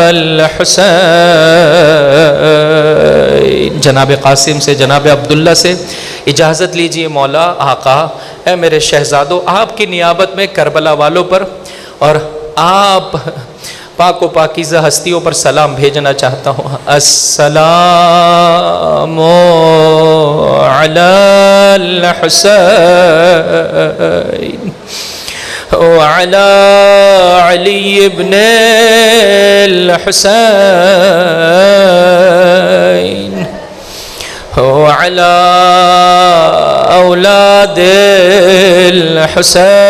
الحسین۔ جناب قاسم سے، جناب عبداللہ سے اجازت لیجئے مولا آقا، اے میرے شہزادو، آپ کی نیابت میں کربلا والوں پر اور آپ پاک و پاکیزہ ہستیوں پر سلام بھیجنا چاہتا ہوں۔ السلام علی الحسین وعلی علی ابن الحسین وعلی اولاد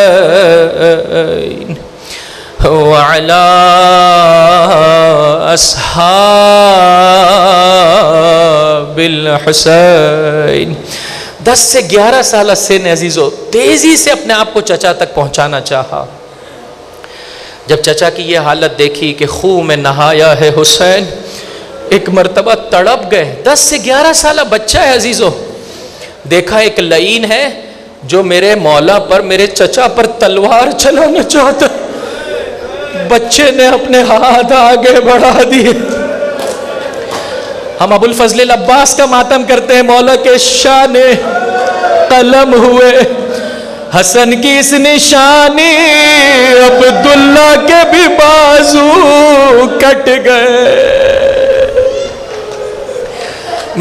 الحسین وعلى أصحاب الحسین۔ 10 سے 11 سالہ سن عزیزو، تیزی سے اپنے آپ کو چچا تک پہنچانا چاہا۔ جب چچا کی یہ حالت دیکھی کہ خون میں نہایا ہے حسین، ایک مرتبہ تڑپ گئے۔ 10 سے 11 سالہ بچہ ہے عزیزو، دیکھا ایک لعین ہے جو میرے مولا پر، میرے چچا پر تلوار چلانا چاہتا۔ بچے نے اپنے ہاتھ آگے بڑھا دیے۔ ہم ابو الفضل العباس کا ماتم کرتے ہیں، مولا کے شان قلم ہوئے حسن کی اس نشانی، عبداللہ کے بھی بازو کٹ گئے۔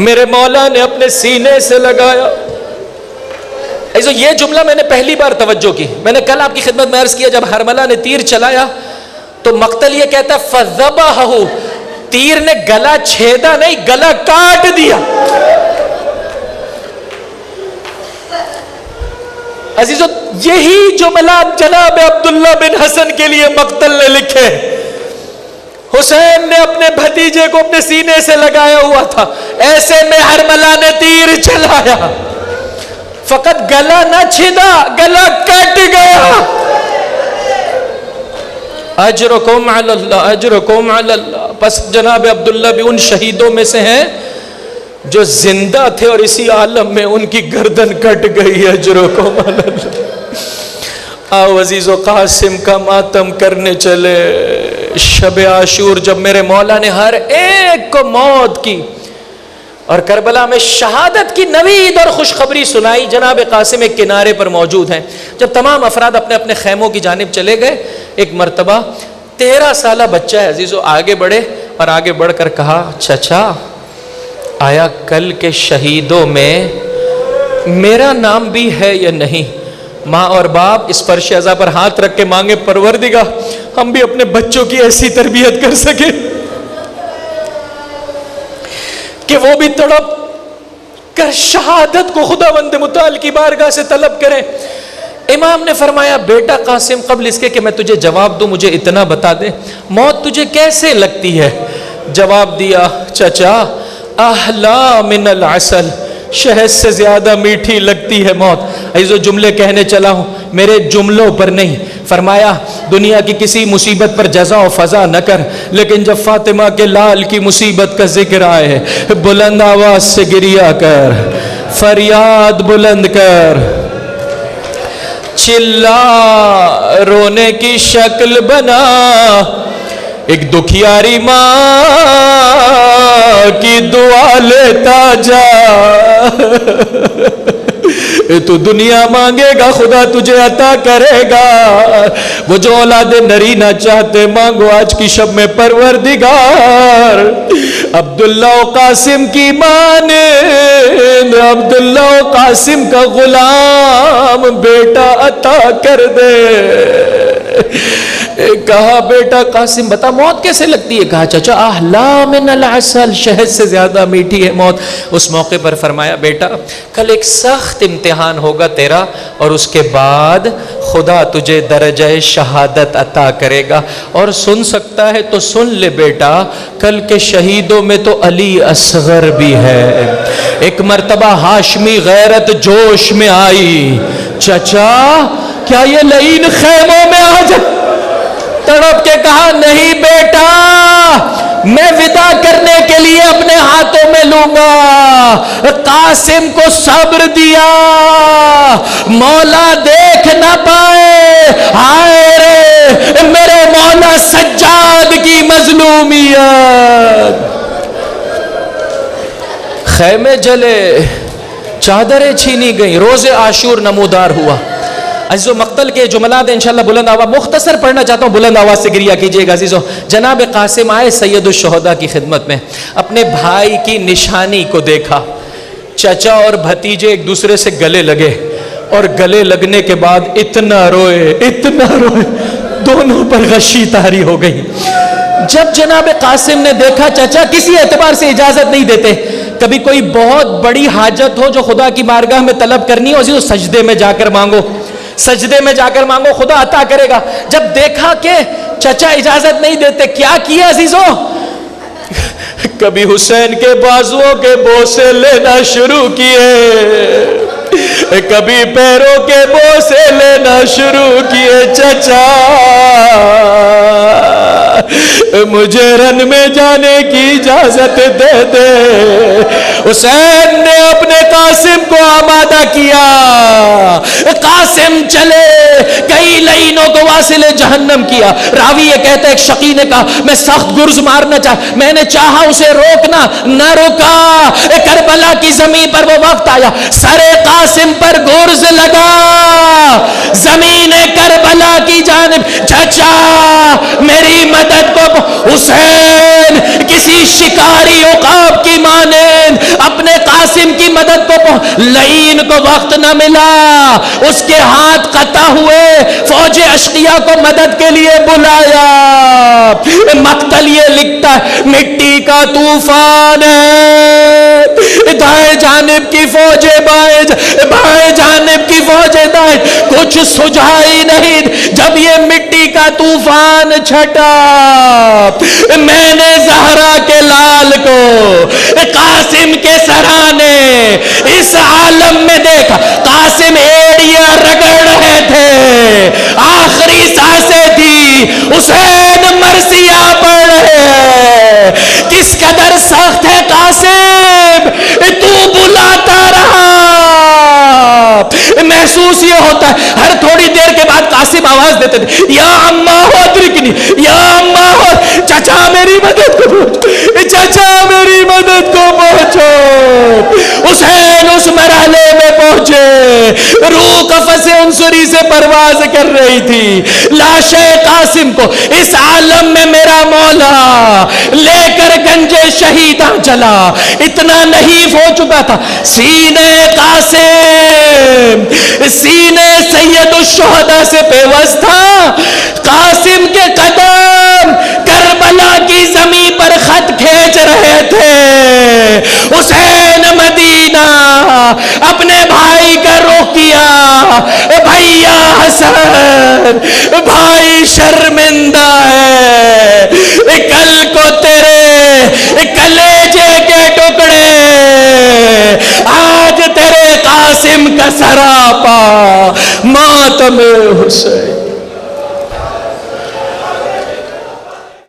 میرے مولا نے اپنے سینے سے لگایا۔ ایسو یہ جملہ میں نے پہلی بار توجہ کی، میں نے کل آپ کی خدمت میں عرض کیا، جب حرملہ نے تیر چلایا تو مقتل یہ کہتا ہے فَذَبَحَهُ، تیر نے گلا چھیدا نہیں، گلا کاٹ دیا۔ عزیزو، یہی جملات جناب عبداللہ بن حسن کے لیے مقتل نے لکھے۔ حسین نے اپنے بھتیجے کو اپنے سینے سے لگایا ہوا تھا، ایسے میں حرملہ نے تیر چلایا، فقط گلا نہ چھیدا، گلا کٹ گیا۔ اجرکم علی اللہ اجرکم علی اللہ. پس جناب عبداللہ بھی ان شہیدوں میں سے ہیں جو زندہ تھے اور اسی عالم میں ان کی گردن کٹ گئی. اجرکم علی اللہ. آؤ عزیز و قاسم کا ماتم کرنے چلے. شب عاشور جب میرے مولا نے ہر ایک کو موت کی اور کربلا میں شہادت کی نوید اور خوشخبری سنائی، جناب قاسم ایک کنارے پر موجود ہیں. جب تمام افراد اپنے اپنے خیموں کی جانب چلے گئے، ایک مرتبہ 13 سالہ بچہ ہے عزیزو آگے بڑھے اور آگے بڑھ کر کہا، چچا آیا کل کے شہیدوں میں میرا نام بھی ہے یا نہیں؟ ماں اور باپ اس فرش عزا پر ہاتھ رکھ کے مانگے، پروردگار ہم بھی اپنے بچوں کی ایسی تربیت کر سکے کہ وہ بھی تڑپ کر شہادت کو خداوند متعال کی بارگاہ سے طلب کریں. امام نے فرمایا، بیٹا قاسم قبل اس کے کہ میں تجھے جواب دوں مجھے اتنا بتا دے، موت تجھے کیسے لگتی ہے؟ جواب دیا، چچا احلا من العسل، شہد سے زیادہ میٹھی لگتی ہے موت. عزیزو جملے کہنے چلا ہوں، میرے جملوں پر نہیں. فرمایا دنیا کی کسی مصیبت پر جزا و فضا نہ کر، لیکن جب فاطمہ کے لال کی مصیبت کا ذکر آئے بلند آواز سے گریا کر، فریاد بلند کر، چلا رونے کی شکل بنا، ایک دکھیاری ماں کی دعا لیتا جا. تو دنیا مانگے گا خدا تجھے عطا کرے گا. وہ جو اولاد نری نہ چاہتے مانگو آج کی شب میں پروردگار. عبداللہ و قاسم کی مانند عبداللہ و قاسم کا غلام بیٹا عطا کر دے. کہا بیٹا قاسم بتا موت کیسے لگتی ہے؟ کہا چچا احلا من العسل، شہد سے زیادہ میٹھی ہے موت. اس موقع پر فرمایا بیٹا کل ایک سخت امتحان ہوگا تیرا اور اس کے بعد خدا تجھے درجہ شہادت عطا کرے گا. اور سن سکتا ہے تو سن لے بیٹا، کل کے شہیدوں میں تو علی اصغر بھی ہے. ایک مرتبہ ہاشمی غیرت جوش میں آئی، چچا کیا یہ لعین خیموں میں آ جائے؟ تڑپ کے کہا نہیں بیٹا، میں ودا کرنے کے لیے اپنے ہاتھوں میں لوں گا. قاسم کو صبر دیا، مولا دیکھ نہ پائے، ہائے رے میرے مولا سجاد کی مظلومیت. خیمے جلے، چادریں چھینی گئیں، روز عاشور نمودار ہوا. عزیزو مقتل کے جملات انشاءاللہ بلند آواز مختصر پڑھنا چاہتا ہوں، بلند آواز سے گریہ کیجئے گا. عزیزو جناب قاسم آئے سید الشہداء کی خدمت میں، اپنے بھائی کی نشانی کو دیکھا. چچا اور بھتیجے ایک دوسرے سے گلے لگے اور گلے لگنے کے بعد اتنا روئے دونوں پر غشی طاری ہو گئی. جب جناب قاسم نے دیکھا چچا کسی اعتبار سے اجازت نہیں دیتے، کبھی کوئی بہت بڑی حاجت ہو جو خدا کی بارگاہ میں طلب کرنی ہو عزیزو سجدے میں جا کر مانگو، سجدے میں جا کر مانگو خدا عطا کرے گا. جب دیکھا کہ چچا اجازت نہیں دیتے، کیا کیا عزیزو؟ کبھی حسین کے بازوؤں کے بوسے لینا شروع کیے، کبھی پیروں کے بوسے لینا شروع کیے. چچا مجھے رن میں جانے کی اجازت دے دے. حسین نے اپنے قاسم کو آمادہ کیا، قاسم چلے، کئی لعینوں کو واصل جہنم کیا. راوی یہ کہتا ہے ایک شقی نے کہا میں سخت گرز مارنا میں نے چاہا اسے روکنا، نہ روکا. کربلا کی زمین پر وہ وقت آیا، سر قاسم پر گرز لگا، زمین کربلا کی جانب. چچا میری مدد کو. حسین کسی شکاری عقاب کی مانند اپنے قاسم کی مدد کو. لعین کو وقت نہ ملا، اس کے ہاتھ قطع ہوئے، فوج اشقیاء کو مدد کے لیے بلایا. مقتل یہ لکھتا ہے مٹی کا طوفان ہے، دائیں جانب کی فوج بائیں جانب کی فوج دائیں، کچھ سجھائی نہیں. جب یہ مٹی کا طوفان چھٹا، میں نے زہرا کے لال کو قاسم کے سرانے اس عالم میں دیکھا. قاسم ایڑیاں رگڑ رہے تھے، آخری سانسیں تھی، حسین مرثیہ پڑھ رہے ہیں. کس قدر سخت ہے قاسم، تو بلاتا رہا. محسوس یہ ہوتا ہے ہر تھوڑی دیر کے بعد قاسم آواز دیتے تھے، یا اماں ہو ادرکنی، یا اماں ہو، چچا میری مدد کو پہنچو، چچا میری مدد کو پہنچو. حسین اس مرحلے میں پہنچے، روح قفص عنصری سے پرواز کر رہی تھی. لاش قاسم کو اس عالم میں میرا مولا لے کر گنج شہیداں چلا. اتنا نحیف ہو چکا تھا سینے قاسم، سینے سید الشہداء سے پیوست تھا. قاسم کے قدم کربلا کی زمین پر خط کھینچ رہے تھے. حسین مدینہ اپنے بھائی کا رخ کیا، بھیا حسن بھائی شرمندہ ہے، کل کو تیرے کلیجے کے ٹکڑے، آج تیرے قاسم کا سراپا ماتم حسین.